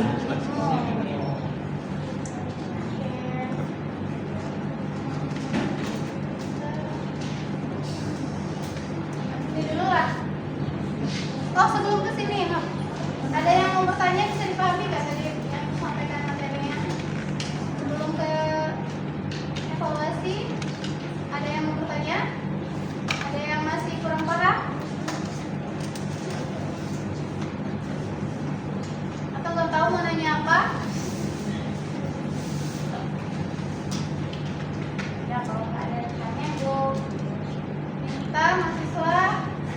Ini dulu lah. Oh, sebelum ke sini, ada yang mau bertanya, bisa dipahami nggak tadi yang disampaikan materinya? Sebelum ke evaluasi, ada yang mau bertanya? Ada yang masih kurang paham? Atau nggak tahu mau nanya apa? Ya, kalau nggak ada yang tanya, Bu minta mahasiswa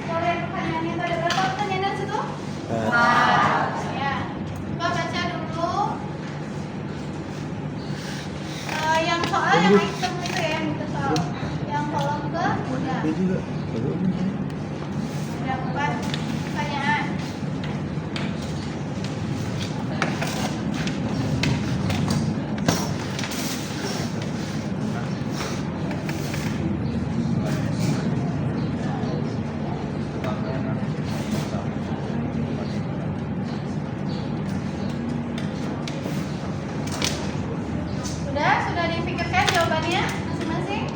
boleh pertanyaannya. Ada berapa pertanyaan dari situ? Ya, coba baca dulu. Yang soal yang item itu ya, yang itu soal. Yang kolom ke udah. Dia juga. Ada 4 pertanyaan. Sudah dipikirkan jawabannya masing-masing?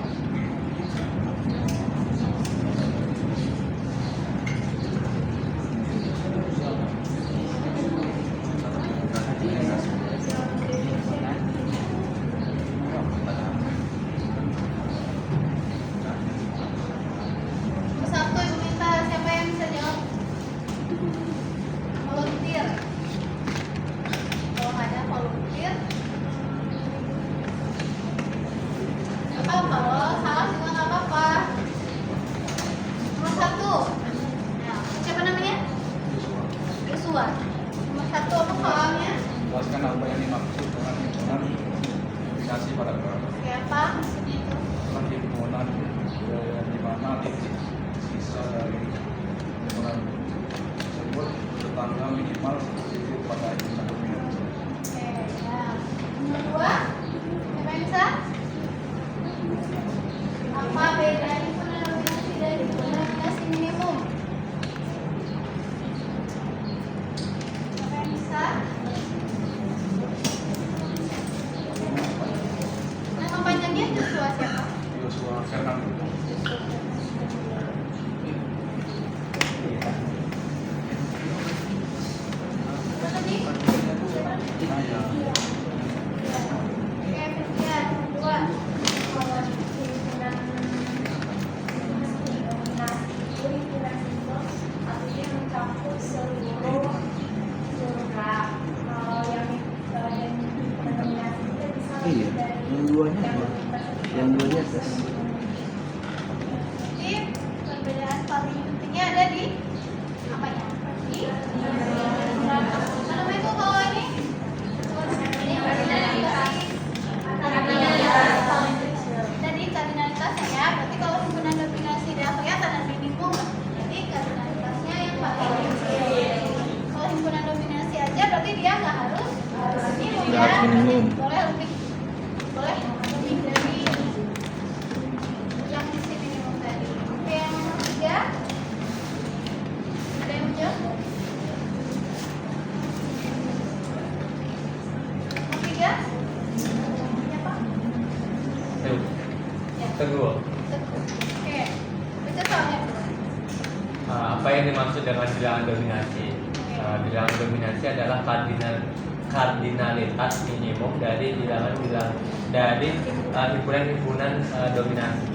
Iya, yang duanya apa? Yang dua di atas. Jadi perbedaan paling pentingnya ada di apa ya? Di apa namanya itu kalau ini? Jadi kardinalitasnya ya. Berarti kalau himpunan dominasi dia kelihatan dan minimum, jadi kardinalitasnya yang paling kecil. Kalau himpunan dominasi aja berarti dia nggak harus minimum Nggak ya. harus minimum. Boleh lebih dari yang isi minimum tadi. Oke, yang nomor 3 ada yang menjawab? Nomor 3 siapa? Ya. Kedua, Oke, baca soalnya. apa yang dimaksud dengan bilangan dominasi? Bilangan dominasi adalah kardinalitas minimum dari dari himpunan-himpunan dominasi.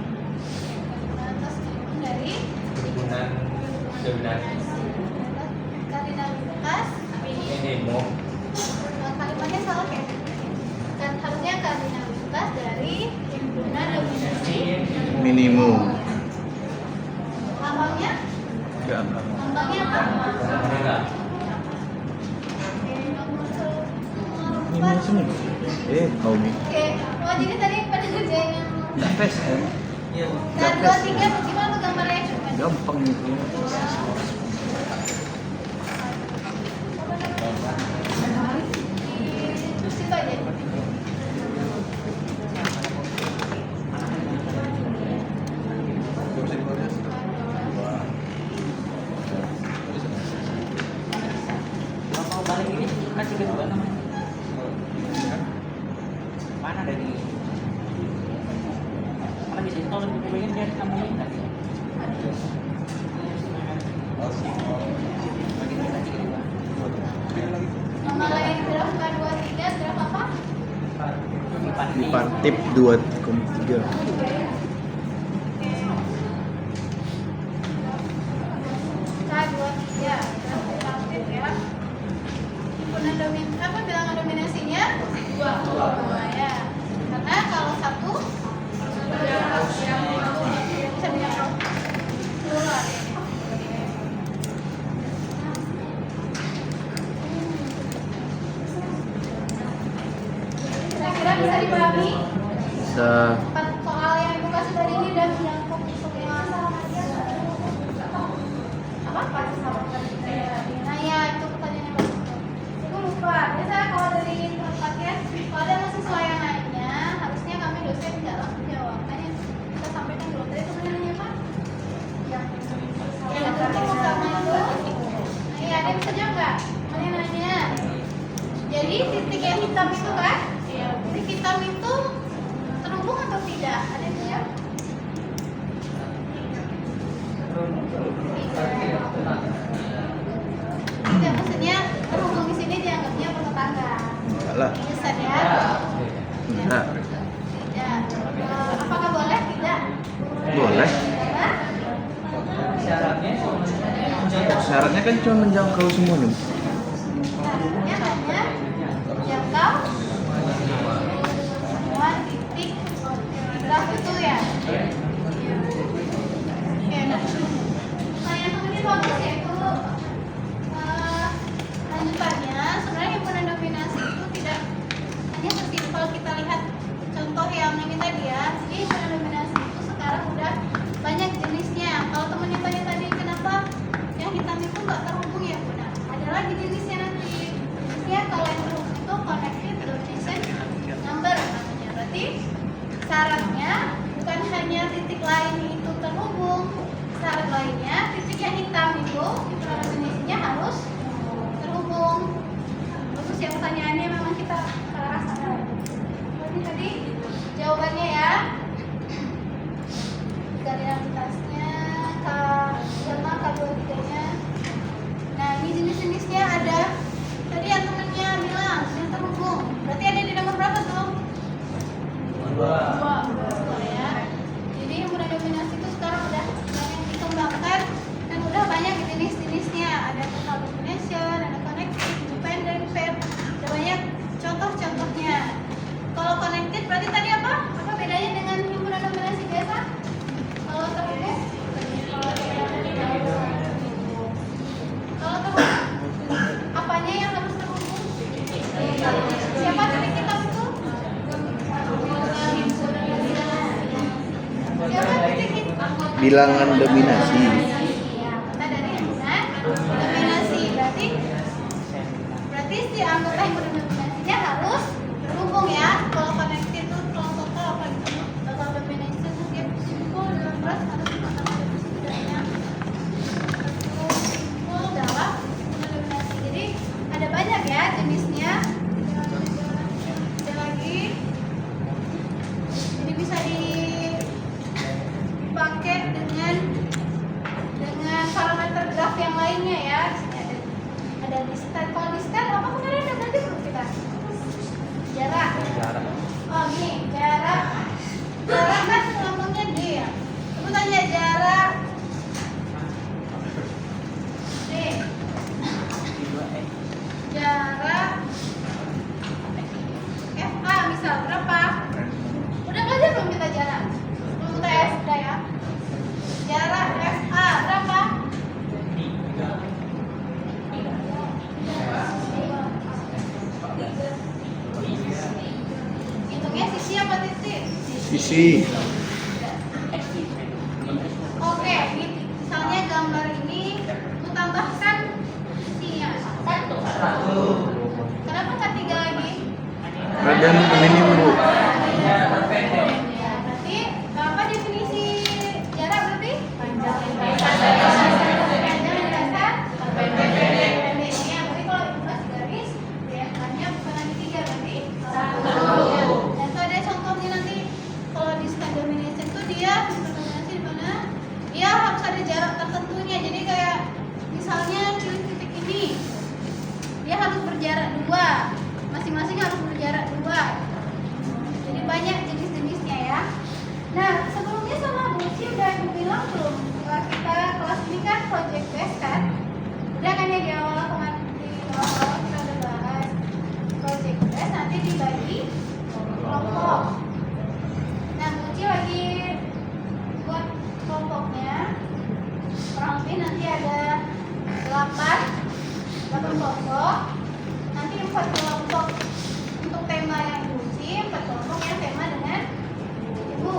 Atas minimum dari Himpunan dominasi kardinalitas minimum kalimatnya salah ya? Kan harusnya kardinalitas dari himpunan dominasi Minimum. lambangnya Enggak apa. lambangnya apa? enggak. Oke, nomor Ini 4. mana sini? Kau nih. Oke, oh jadi tadi pada kerjain yang Enggak tes kan? dan 2, 3 gimana tuh gambarnya? Coba. Gampang itu. Di situ aja. Kalau balik ini kan juga dua namanya. Mana dari? Mana bisa kalau lebih pengen dia kamu minta. Nama lain graf K2, 3 graf apa? Dipantip 2,3. K2, 3 graf dipantip ya. Himpunan apa bilangan dominasinya? 2 ya. Karena kalau 1 bisa dijangkau keluar ya. Kira-kira bisa dipahami? Bisa. Soal yang ibu kasih tadi ini dan yang semua apa? Nah ya itu pertanyaannya bagus tuh. Ibu lupa. Biasanya kalau dari tempatnya kalau ada mahasiswa yang nanya, harusnya kami dosen tidak langsung jawab. Makanya kita sampaikan dulu. Tadi temennya nanya apa? Yang ketemu sama itu. Nah ya ada yang bisa jawab nggak? Temennya nanya. Jadi titik yang hitam itu kan? Titik hitam itu terhubung atau tidak? Ada yang jawab? Tidak, maksudnya terhubung di sini dianggapnya bertetangga. Enggak lah. Bisa ya? Enggak. Tidak. Apakah boleh? Tidak. Boleh. Karena Syaratnya kan cuma menjangkau semuanya. syaratnya hanya menjangkau semua titik graf itu ya. Oke, nah yang kemudian bagus yaitu lanjutannya. Sebenarnya himpunan dominasi itu tidak hanya sesimpel kita lihat contoh yang ini tadi ya. Jadi himpunan dominasi itu sekarang udah banyak jenisnya. Kalau temennya tanya tadi kenapa yang hitam itu nggak terhubung ya Bunda? Ada lagi jenisnya nanti. Jenisnya kalau yang terhubung itu connected domination number namanya. Berarti syaratnya bukan hanya titik lain itu terhubung. Syarat lainnya titik yang hitam itu himpunan dominasinya harus terhubung. Bagus ya pertanyaannya, memang kita ke arah sana. Berarti tadi jawabannya ya. Kardinalitasnya K2, K2, 3-nya. Nah, ini jenis-jenisnya ada. Tadi yang temennya bilang yang terhubung. Berarti ada di nomor berapa tuh? 2 ya. Jadi himpunan dominasi itu sekarang udah banyak dikembangkan dan udah banyak jenis-jenisnya. Ada total domination, ada connected, independent, pair. Ada banyak contoh-contohnya. Kalau connected Bilangan dominasi. Ya, kata dari himpunan dominasi. Berarti si anggota himpunan dominasinya harus terhubung ya. Kalau connected itu kalau total apa gitu. Total dominasi itu dia simpul dalam kelas harus dikatakan setidaknya simpul dalam himpunan dominasi. Jadi ada banyak ya jenisnya. Ada lagi. Jadi bisa dipakai dengan parameter graf yang lainnya ya. Di sini ada distance. Kalau distance apa kemarin ada berarti belum kita? Jarak. Oh gini, jarak kan lambangnya D ya. Coba tanya jarak D. Jarak FA misal berapa? Udah belajar belum kita jarak? Belum kita sudah ya. Jarak FA berapa? Hitungnya sisi apa titik? Sisi. Oke, misalnya gambar ini aku tambahkan sisinya 1. Kenapa nggak 3 lagi? Ada minim bu. Berarti apa definisi jarak berarti? Panjang lintasan. Pendeknya berarti kalau itu masih garis, hanya bukan lagi 3 berarti 1. Dan itu ada contohnya nanti kalau di stand domination itu dia dominasi di mana? Dia harus ada jarak tertentunya. Jadi kayak misalnya titik ini dia harus berjarak 2, masing-masing harus berjarak 2. Jadi banyak jenis-jenisnya ya. Nah sebelumnya sama Buci udah bilang belum, kita kelas ini kan project based kan, udah kan ya di awal kemarin di awal kita udah bahas project based, nanti dibagi kelompok. Nah Buci lagi buat kelompoknya, kurang lebih nanti ada 8 kelompok. Nanti 4 kelompok untuk tema yang Buci, 4 kelompok yang tema dengan ibu.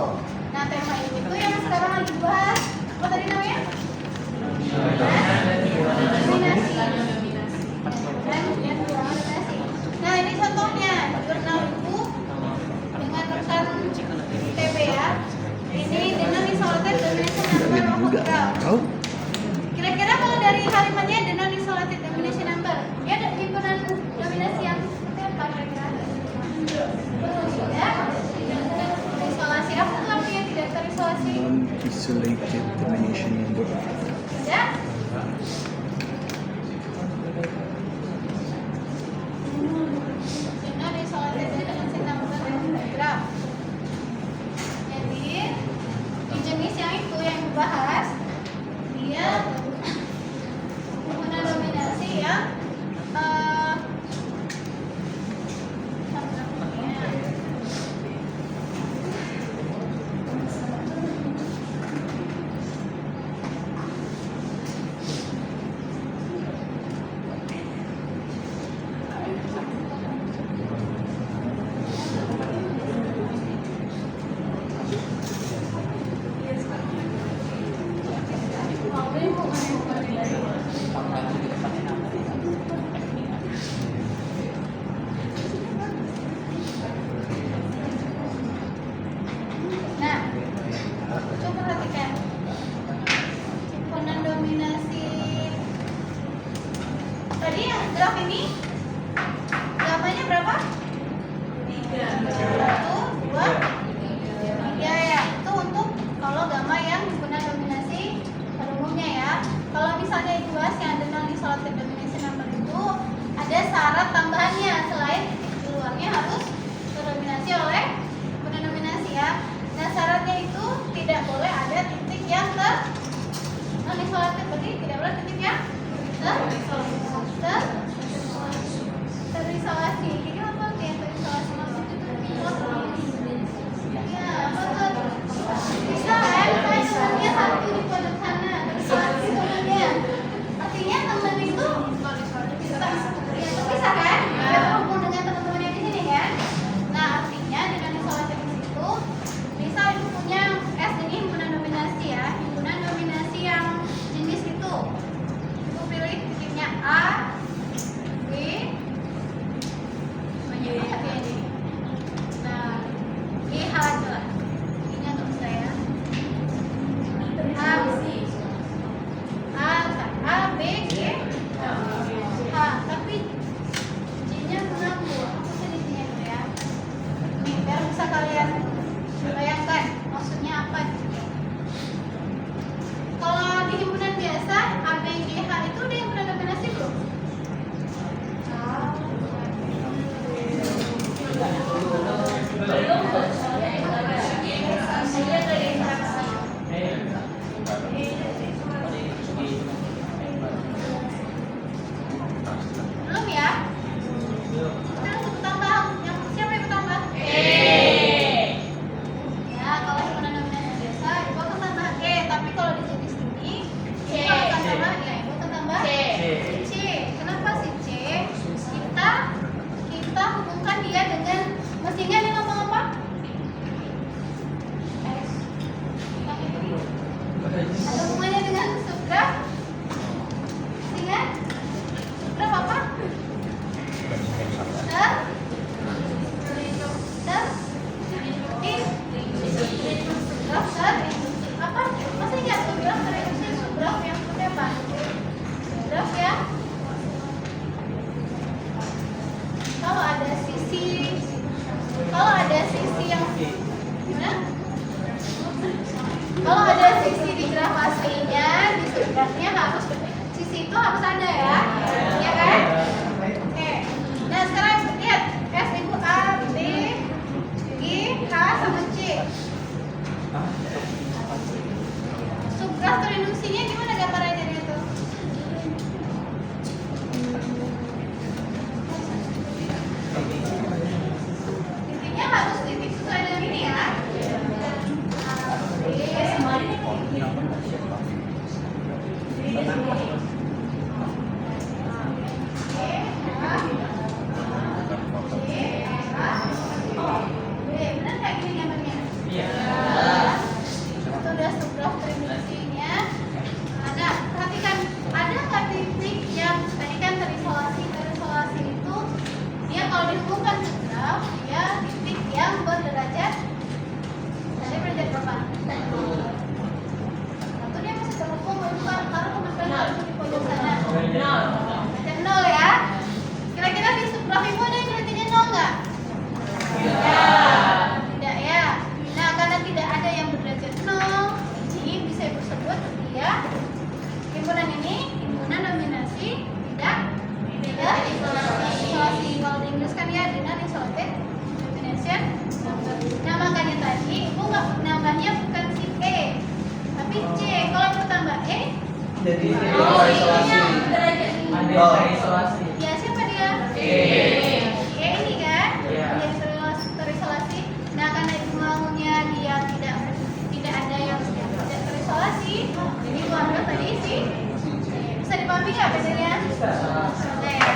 Nah tema ibu itu yang sekarang lagi dibahas apa tadi namanya? Dominasi. Dan dominasi. Nah ini contohnya jurnal ibu dengan rekan TB ya. Ini denominator domination number of graph. Tahu? Kira-kira kalau dari harimannya denominator domination number, ya ada himpunan dominasi yang seperti apa kira-kira? Betul ya? Isolasi apa tuh artinya tidak terisolasi? Non-isolated domination number. Ya? Non-isolated domination number graph. Jadi di jenis yang itu yang dibahas dia himpunan dominasi yang nah, coba perhatikan himpunan dominasi tadi yang graf ini gamanya berapa? 1, 2, 3 ya. Itu untuk kalau gamma yang himpunan dominasi pada umumnya ya. Kalau misalnya dibahas yang ada non-isolated domination number itu ada syarat tambahannya, selain titik di luarnya harus terdominasi oleh himpunan dominasi ya. Nah syaratnya itu tidak boleh ada titik yang non-isolated, berarti tidak boleh titik yang terisolasi. Jadi apa tuh yang terisolasi? Ya, apa tuh? Bisa kan? Misalnya satu di pojok sana, terisolasi temannya. Artinya teman itu bisa kan? Ya berhubung dengan teman-teman yang di sini kan? Nah artinya dengan isolasi itu, misal itu punya S ini himpunan dominasi ya, himpunan Benar nggak gini gambarnya? Iya. Itu udah subgraf tridimensinya. Nah, perhatikan ada nggak titik yang tadi kan terisolasi itu dia kalau dihubungkan ke graf dia titik yang berderajat tadi berderajat berapa? Satu dia masih terhubung bukan karena kemasukan langsung di pojok sana. Derajat 0 ya. Kira-kira di subgraf ibu ada yang derajatnya 0 nggak? Tidak ya. Nah, karena tidak ada yang berderajat 0, ini bisa ibu sebut dia himpunan ini himpunan dominasi tidak isolasi. Kalau di Inggris kan ya dengan isolated domination. Nah, makanya tadi ibu nggak nambahnya bukan si E tapi C. Kalau ibu tambah E Jadi ininya derajat terisolasi. ya siapa dia? E ini kan menjadi terisolasi. Nah, karena ibu maunya dia tidak ada yang tidak terisolasi, jadi ibu ambil tadi sih. Bisa dipahami nggak bedanya? Bisa ya.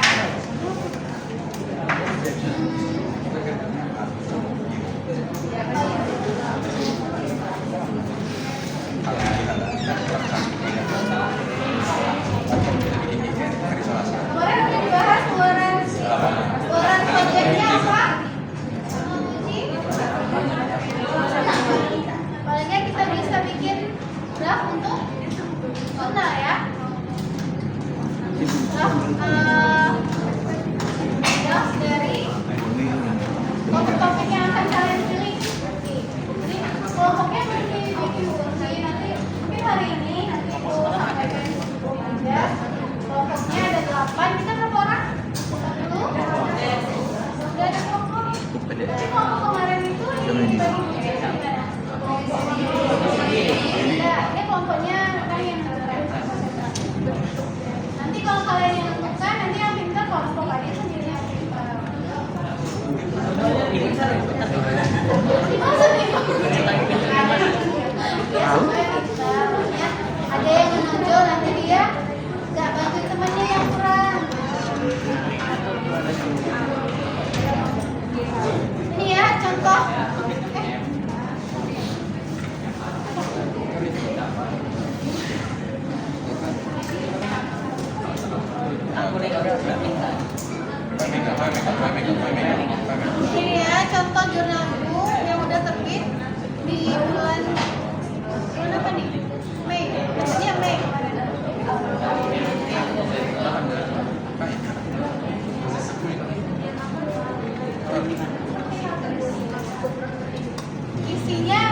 Kemarin udah dibahas keluaran proyeknya apa? Uji. Palingnya kita bisa bikin graf untuk zona ya. Graf dari topik-topik yang akan kalian pilih. Jadi kelompoknya berdiri nanti mungkin hari ini nanti aku sampaikan aja. Kelompoknya ada 8. Kita berapa orang? 10. Sudah ada kelompok. Tapi kelompok kemarin itu ini kelompoknya kan yang nanti kalau kalian yang tentukan nanti yang pintar kelompok aja sendiri yang pintar. Ada yang menonjol nanti dia nggak bantuin temannya yang kurang. Ini ya contoh. Ini ya contoh jurnal ibu yang udah terbit di bulan apa nih? Mei. Katanya Mei kemarin. Isinya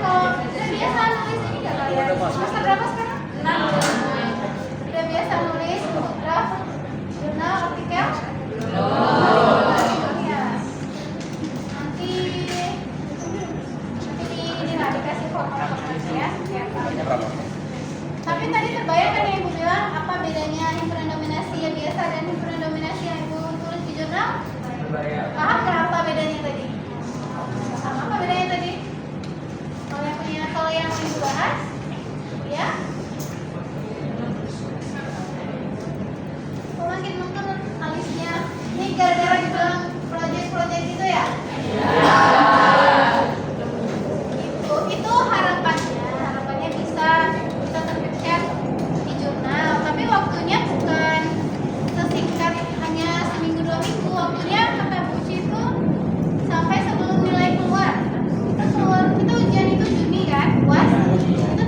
kalau udah biasa nulis ini nggak kalian? Semester berapa sekarang? 6. Udah biasa nulis graf jurnal artikel? Ya. Nanti dikasih format ya. Tapi tadi terbayang kan yang ibu bilang apa bedanya himpunan dominasi yang biasa dan himpunan dominasi yang ibu tulis di jurnal? Paham nggak apa bedanya tadi? Sama apa bedanya tadi? Kalau yang ibu bahas, ya? Kok makin menurun alisnya? Ini gara-gara dibilang proyek itu ya? Itu harapannya bisa terbitkan di jurnal. Tapi waktunya bukan sesingkat hanya seminggu 2 minggu. Waktunya kata Bu Ci itu sampai sebelum nilai keluar. Kita ujian itu Juni kan, UAS. Itu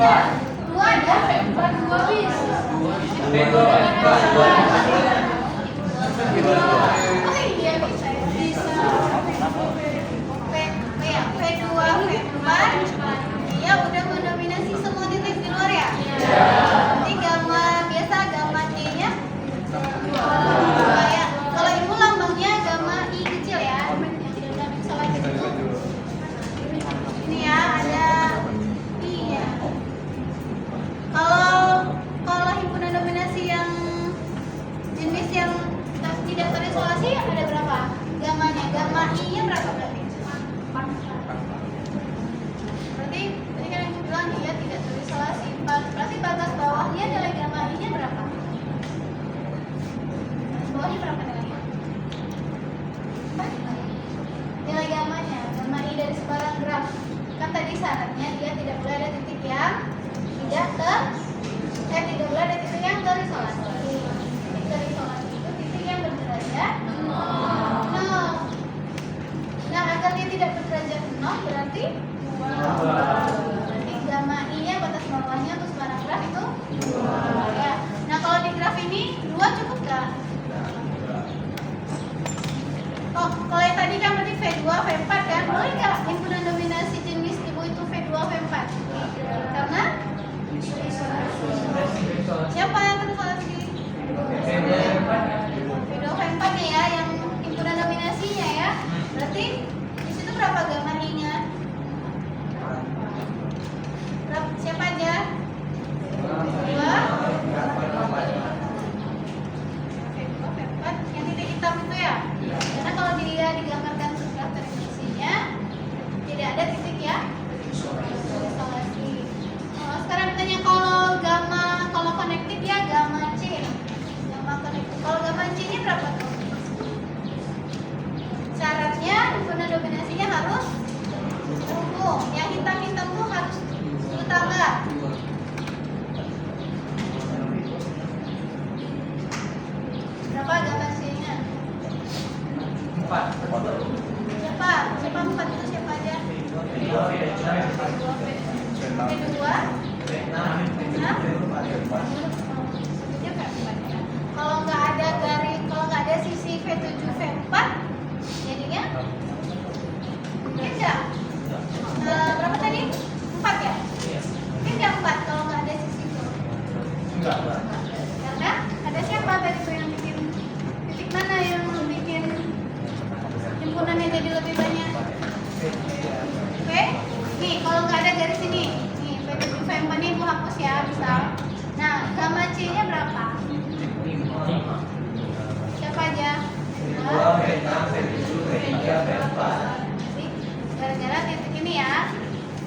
Dua ada? Dua bis. Oh iya bisa ya. Bisa. V2, V4. Dia udah mendominasi semua titik di luar ya? Jadi gamma biasa gamma C-nya ya. Kalau ibu lambangnya gamma I kecil ya. Yang tidak ada salah gitu. Ini ya ada I ya. Kalau himpunan dominasi yang jenis yang tidak terisolasi ada berapa? Gamanya, gamma I-nya berapa berarti? Berarti tadi kan aku bilang dia tidak terisolasi. Berarti batas bawahnya nilai gamma I-nya berapa? Batas bawahnya berapa nilainya? Nilai gammanya, gamma I dari sebarang graf. Kan tadi syaratnya dia tidak boleh ada titik yang tidak boleh ada titik yang terisolasi. Titik terisolasi itu titik yang berderajat 0. Nah, agar dia tidak berderajat 0 berarti gamma I-nya batas bawahnya untuk sebarang graf itu 2 ya. Nah, kalau di graf ini 2 cukup nggak? Oh, kalau yang tadi kan berarti V2, V4 kan? Boleh nggak himpunan dominasi jenis ibu itu V2, V4? Karena siapa yang terisolasi? V2, V4 nih ya, yang himpunan dominasinya ya. Berarti di situ berapa gamma I-nya? Siapa aja? 2, V4, yang titik hitam itu ya? Karena kalau dia digambarkan graf terisolasinya tidak ada titik ya terisolasi. Sekarang ditanya kalau connected ya gamma C. Gamma connected. Kalau gamma C-nya berapa tuh? Syaratnya himpunan dominasinya harus terhubung. Yang hitam-hitam tuh harus ditambah. Berapa gamma C-nya? 4. Siapa? Siapa 4 itu siapa aja? Kedua? Kalau nggak ada garis, kalau nggak ada sisi V7, V4, jadinya beda. Berapa tadi? 4 ya? Mungkin nggak 4 kalau nggak ada sisi itu. Karena ada siapa tadi tuh yang bikin titik mana yang bikin himpunannya jadi lebih banyak? V. Nih, kalau nggak ada garis ini, nih V7, V4 ini ibu hapus ya, misal. Nah, gamma C-nya berapa? Siapa aja? Jadi, gara-gara titik ini ya,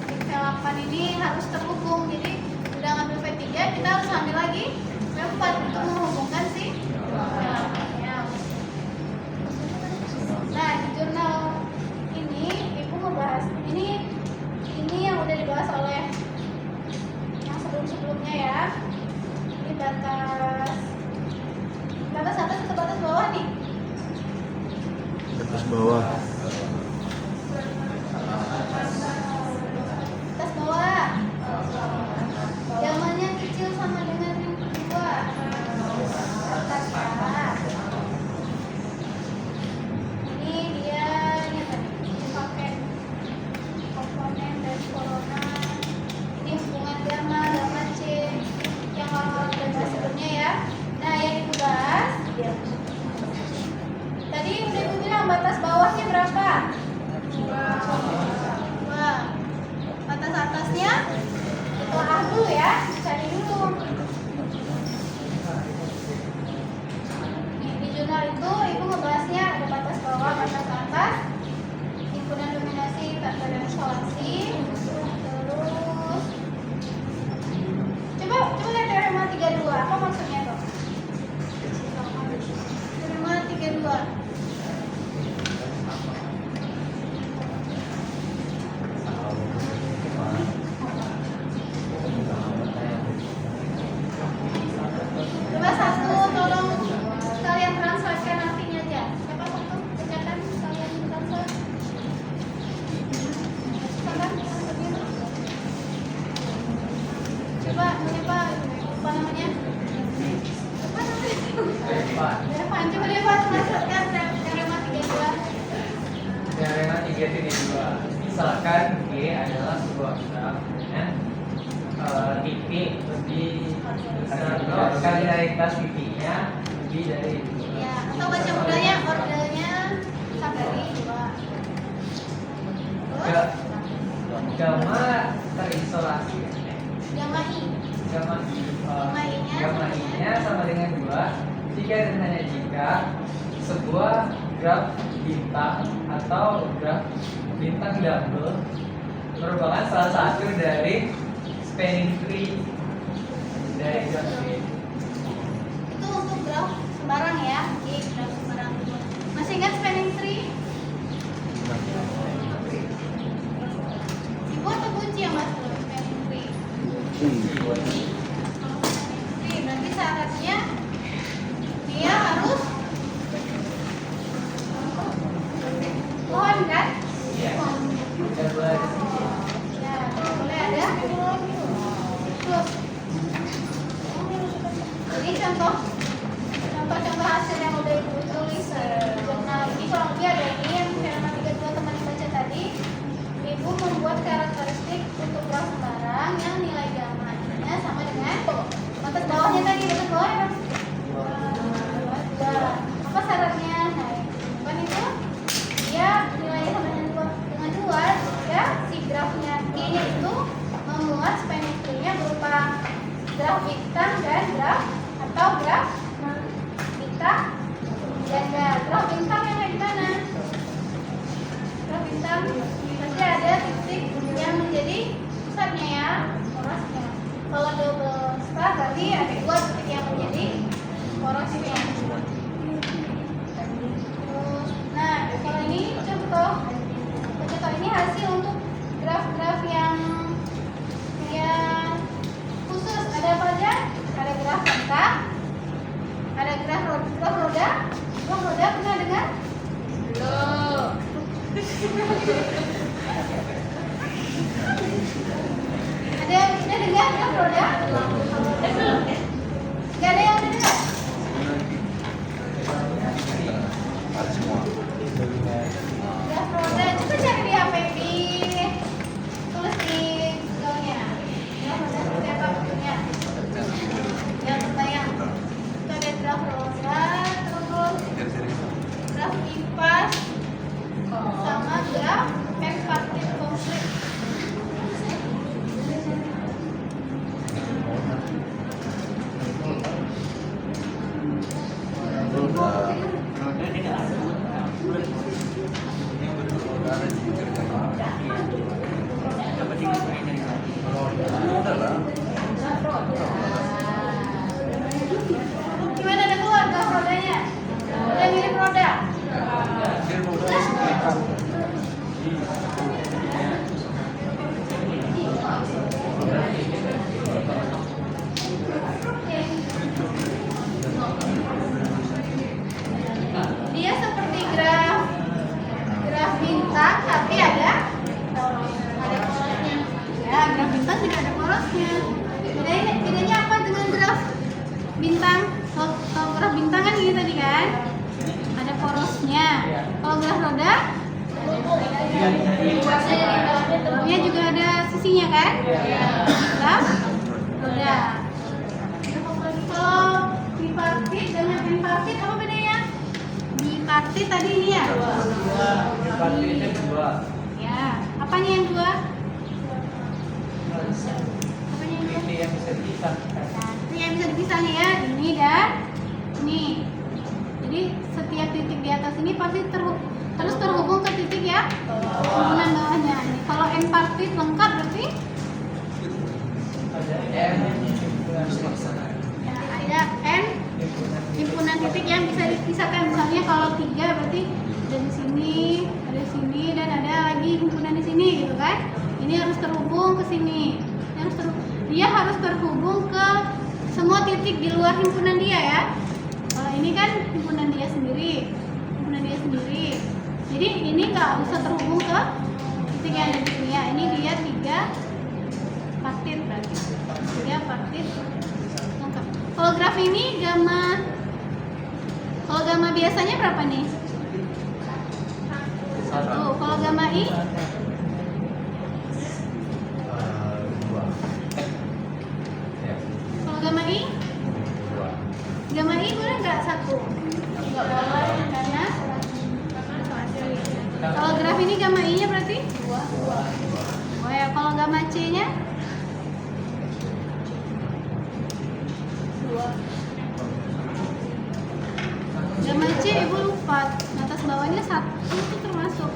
titik V8 ini harus terhubung. Jadi, udah ngambil V3, kita harus ambil lagi V4 untuk menghubungkan si V8-nya. Nah, di jurnal ini ibu membahas ini yang udah dibahas oleh yang sebelum-sebelumnya ya. Ini batas atas atau batas bawah nih? Batas bawah. Batas bawah. Gamanya kecil sama dengan yang kedua. Atas ya. Ini dia ini tadi pakai komponen dari corona. Ini hubungan gamma C yang udah bahas sebelumnya ya. Nah, yang ibu bahas tadi udah ibu bilang batas bawahnya berapa? Coba dia buat masukkan teorema 32. Teorema 3.2. Misalkan G adalah sebuah graf dengan titik lebih besar kardinalitas titiknya lebih dari 2. Ya, atau baca modelnya ordernya sampai 2. Terus Gamma terisolasi. gamma I. Gamma I-nya sama dengan 2 jika dan hanya jika sebuah graf bintang atau graf bintang double merupakan salah satu dari spanning tree dari graf ini. Itu untuk graf sembarang ya. Oke, graf sembarang. Masih ingat spanning tree? Sibu atau kunci yang masuk spanning tree? Kunci. Berarti syaratnya dia harus pohon kan? Iya. Double di sini. Ya, boleh ada. Terus, ini contoh hasil yang udah ibu tulis jurnal ini kurang lebih ada ini yang teorema 32 teman baca tadi. Ibu membuat karakteristik untuk graf sembarang yang nilai gamma-nya sama dengan batas bawahnya tadi, batas bawahnya apa syaratnya? Nah, bukan itu dia nilainya sama dengan 2 jika si grafnya G-nya itu memuat spanning tree-nya berupa graf bintang dan graf atau graf bintang ganda. Graf bintang yang kayak gimana? Graf bintang pasti ada titik yang menjadi pusatnya ya, porosnya. Kalau double star berarti ada 2 titik yang menjadi porosnya. Nah, kalau ini contoh ini hasil untuk graf-graf yang khusus. Ada apa aja? Ada graf bintang, ada graf roda. Graf roda pernah dengar? Belum. Ada yang udah dengar graf roda? Belum. Gak ada yang udah dengar? Ada semua. Graf roda, coba cari di APB, tulis di Google-nya. Graf roda seperti apa bentuknya? Yang terbayang. Itu ada graf roda, terus graf impas, sama graf ekspaktif komplit. Gimana ada keluar graf rodanya? Udah mirip roda. Dia seperti graf bintang tapi ada porosnya. Ya, graf bintang tidak ada porosnya. Bedanya apa dengan graf bintang? Kalau graf bintang kan ini tadi kan ada porosnya. Kalau graf roda dia juga ada sisinya kan? Graf roda. Kalau bipartit dengan tripartit apa bedanya? Bipartit tadi ini ya? Bipartitnya 2. Ya, apanya yang 2? Apanya yang 2? Ini yang bisa dipisahkan. Ini yang bisa dipisahnya ya, ini dan ini. Jadi setiap titik di atas ini pasti terus terhubung ke titik ya hubungan bawahnya. Kalau n partit lengkap berarti Ada M ya, ada n himpunan titik yang bisa dipisahkan. Misalnya kalau 3 berarti ada di sini, ada di sini, dan ada lagi himpunan di sini gitu kan. Ini harus terhubung ke sini. Dia harus terhubung ke semua titik di luar himpunan dia ya. Kalau ini kan himpunan dia sendiri. Jadi ini nggak bisa terhubung ke titik yang ada di sini ya. Ini dia 3 partit berarti. 3 partit lengkap. Kalau graf ini gamma Kalau gamma biasanya berapa nih? 1. Kalau gamma I? 2. Ya, Kalau gamma I? 2. Gamma I boleh nggak 1? Nggak boleh karena kalau graf ini gamma I-nya berarti 2. Oh ya, kalau gamma C-nya 2. Gamma C ibu lupa, atas bawahnya 1 itu termasuk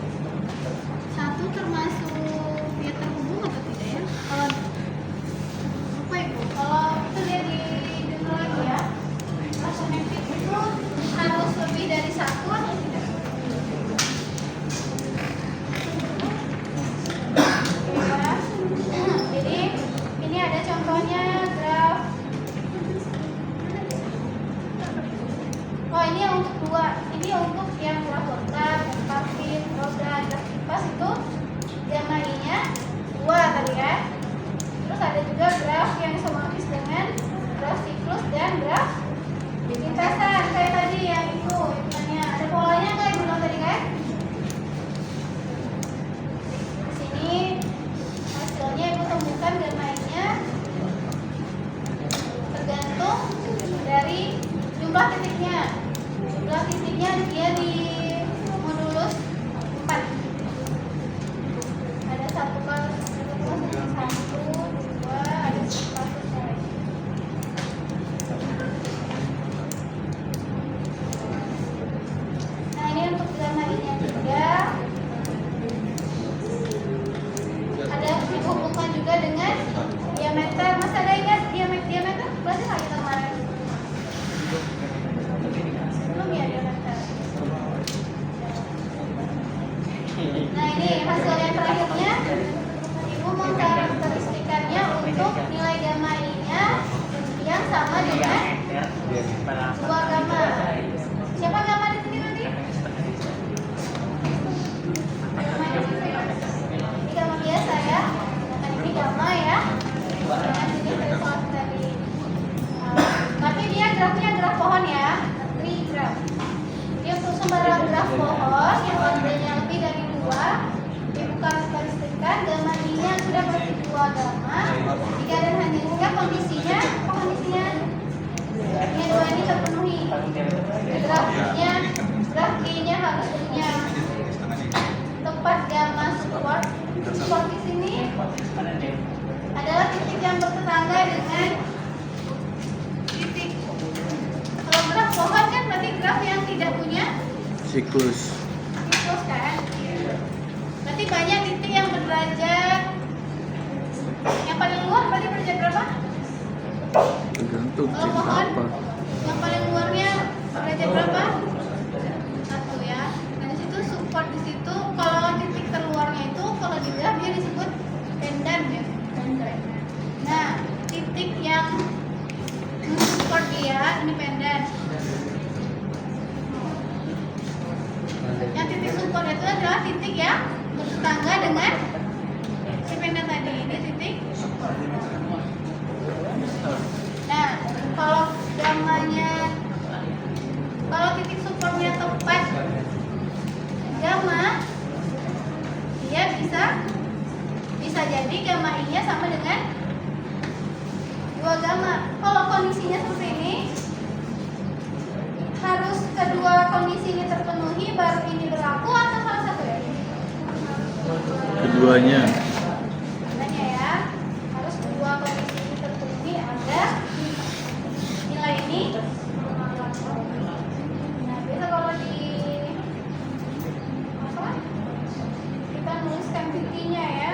1 termasuk dia terhubung atau tidak ya? Kalau lupa ibu, kalau itu lihat di jurnal lagi ya. Connected itu harus lebih dari 1 atau tidak? Jadi ini ada contohnya graf. Oh ini yang untuk 2. Ini untuk yang graf lengkap, graf fit, roda, graf kipas itu gamma I-nya 2 tadi ya. Terus ada juga graf yang isomatis dengan graf siklus dan graf lintasan kayak tadi yang itu hitungannya. Ada polanya nggak ibu bilang tadi kan? Di sini hasilnya ibu temukan gamma I-nya tergantung dari jumlah titiknya. Jumlah titiknya dia di modulus 4. Ada 1 kali 1, 2, ada 1 kali. Nah ini untuk gamma I-nya juga. Ada dihubungkan juga dengan diameter. Mas ada ingat diameter? Berarti lagi kemarin. Belum ya diameter. Nah ini hasil yang terakhirnya. Ibu mengkarakteristikannya untuk nilai gamma I-nya yang sama dengan 2 gamma. Siapa gamma di sini nanti? Ini gamma biasa ya. Dan ini gamma ya. Dan ini threshold tadi. Tapi dia grafnya graf pohon ya. Tree graph. Dia untuk sembarang graf pohon yang ordernya lebih dari 2. Ibu karakteristikan gamma I-nya sudah pasti 2 gamma. Jika dan hanya jika kondisinya apa kondisinya? Ini 2 ini terpenuhi. Graf I-nya harus punya tempat gamma support. Support di sini adalah titik yang bertetangga dengan titik. Kalau graf pohon kan berarti graf yang tidak punya Siklus. siklus kan? Berarti banyak titik yang berderajat. Yang paling luar berarti berderajat berapa? Tergantung Kalau cinta pohon apa. yang paling luarnya derajat berapa? 1 ya. Nah di situ support di situ. Kalau titik terluarnya itu kalau di graf dia disebut pendan ya. Nah titik yang support dia ini pendan. Yang titik support itu adalah titik yang bertetangga dengan si pendan tadi. Ini titik support. Nah, kalau gammanya, kalau titik supportnya tepat gamma, dia bisa jadi gamma I-nya sama dengan 2 gamma. Kalau kondisinya seperti ini, harus kedua kondisi ini terpenuhi baru ini berlaku atau salah satu ya? Keduanya. Makanya ya, harus kedua kondisi ini terpenuhi ada nilai ini. Nah, biasa kalau di apa? Kita nuliskan titiknya ya.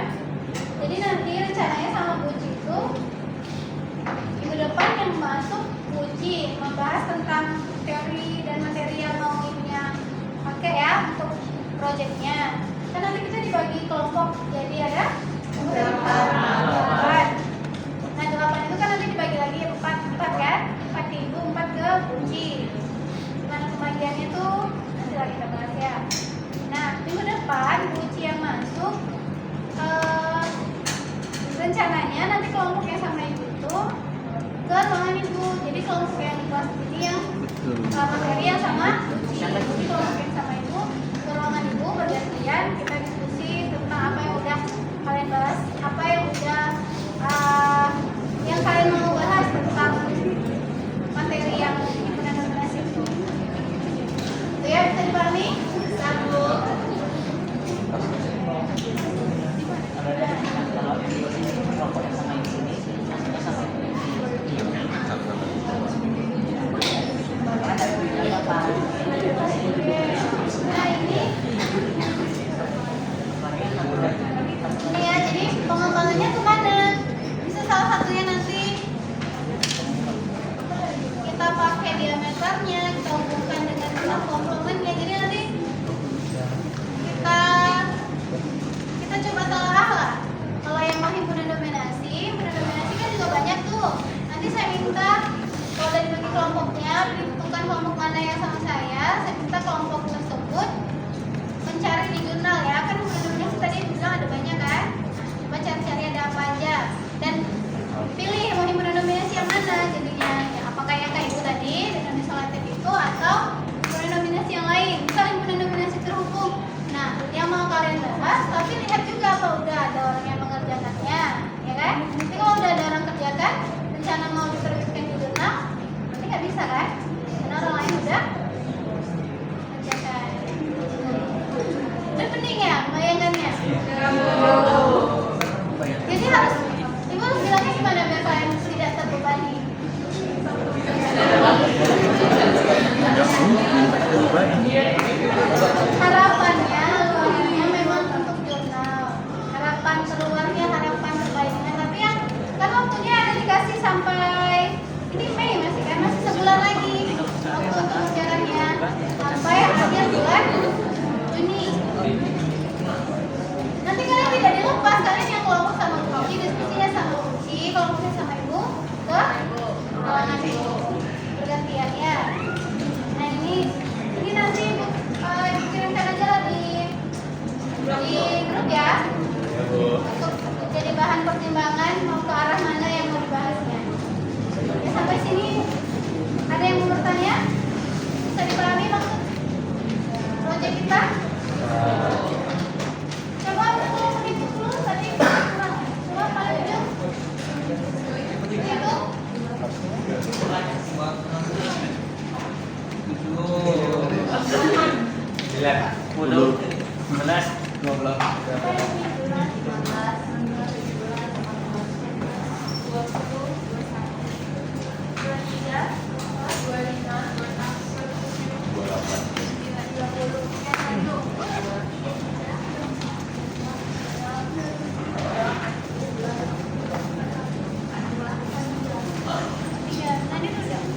Jadi nanti rencananya sama Puji itu minggu depan yang masuk Puji membahas tentang teori dan materi yang mau ibunya pakai ya untuk proyeknya. Kan nanti kita dibagi kelompok, jadi ada kelompoknya, tentukan kelompok mana yang sama saya minta kelompok tersebut mencari di jurnal ya, kan himpunan tadi bilang ada banyak kan, coba cari-cari ada apa aja dan pilih mau himpunan nominasi yang mana jadinya, ya, apakah yang kayak itu tadi dengan isolatif itu atau himpunan nominasi yang lain, misal himpunan nominasi terhubung. Nah, yang mau kalian bahas, tapi lihat juga apa udah ada orang yang mengerjakannya, ya kan? Nanti kalau udah ada orang kerjakan, rencana mau diterbitkan di jurnal, nanti nggak bisa kan? Karena orang lain udah kerjakan. Udah pening ya, bayangannya? Jadi harus, ibu harus bilangnya gimana biar kalian tidak terbebani? Harapannya memang untuk jurnal, harapan keluarnya, harapan terbaiknya, tapi yang kan waktunya ada dikasih sampai ini Mei masih kan, masih sebulan lagi waktu untuk mengerjakannya sampai akhir bulan Juni. Nanti kalian tidak dilepas, kalian yang kelompok sama Uci, diskusinya sama Uci, kelompoknya sama Ibu ke ruangan Ibu bergantian ya. Nah ini nanti Ibu kirimkan aja lah di grup ya, untuk jadi bahan pertimbangan mau ke arah mana yang mau dibahasnya. Ya, sampai sini ada yang mau bertanya? Bisa dipahami maksud proyek kita? Coba untuk mengikut dulu tadi coba paling ujung itu 10, 11, 12,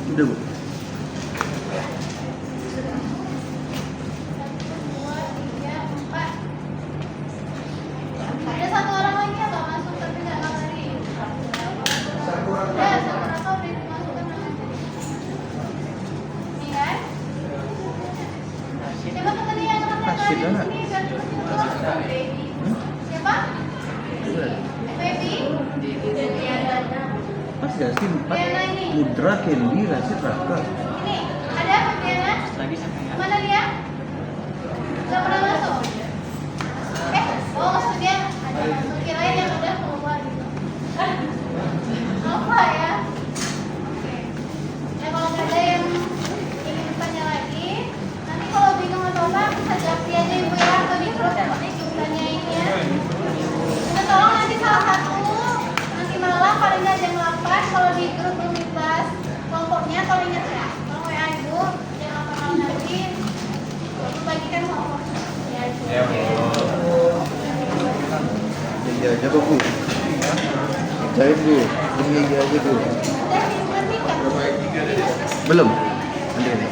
Udah Bu. ada satu orang lagi yang nggak masuk tapi nggak tahu dari ya Sakura kau udah dimasukkan namanya ini kan siapa tuh tadi yang nonton Asyik, di anak. sini biar siapa baby Pas gak sih 4? Diana ini Mudra, Candy, Rashid, Raka. ini ada Diana lagi sampai ya. mana dia nggak pernah masuk oh maksudnya ada masuk kirain yang udah keluar gitu apa ya oke ya kalau nggak ada yang ingin bertanya lagi nanti kalau bingung atau apa bisa japri aja ibu ya atau di grup tanya ini ya kita tolong nanti salah satu nanti malam paling nggak jam 8 kalau di grup belum dibahas kelompoknya kalau ingat ya kalau WA ibu jam 8 malam nanti ibu bagikan kelompoknya ya ibu Iya aja kok Bu. Cari Bu. Ini aja Bu. udah dibuat nikah Belum. Nanti ini.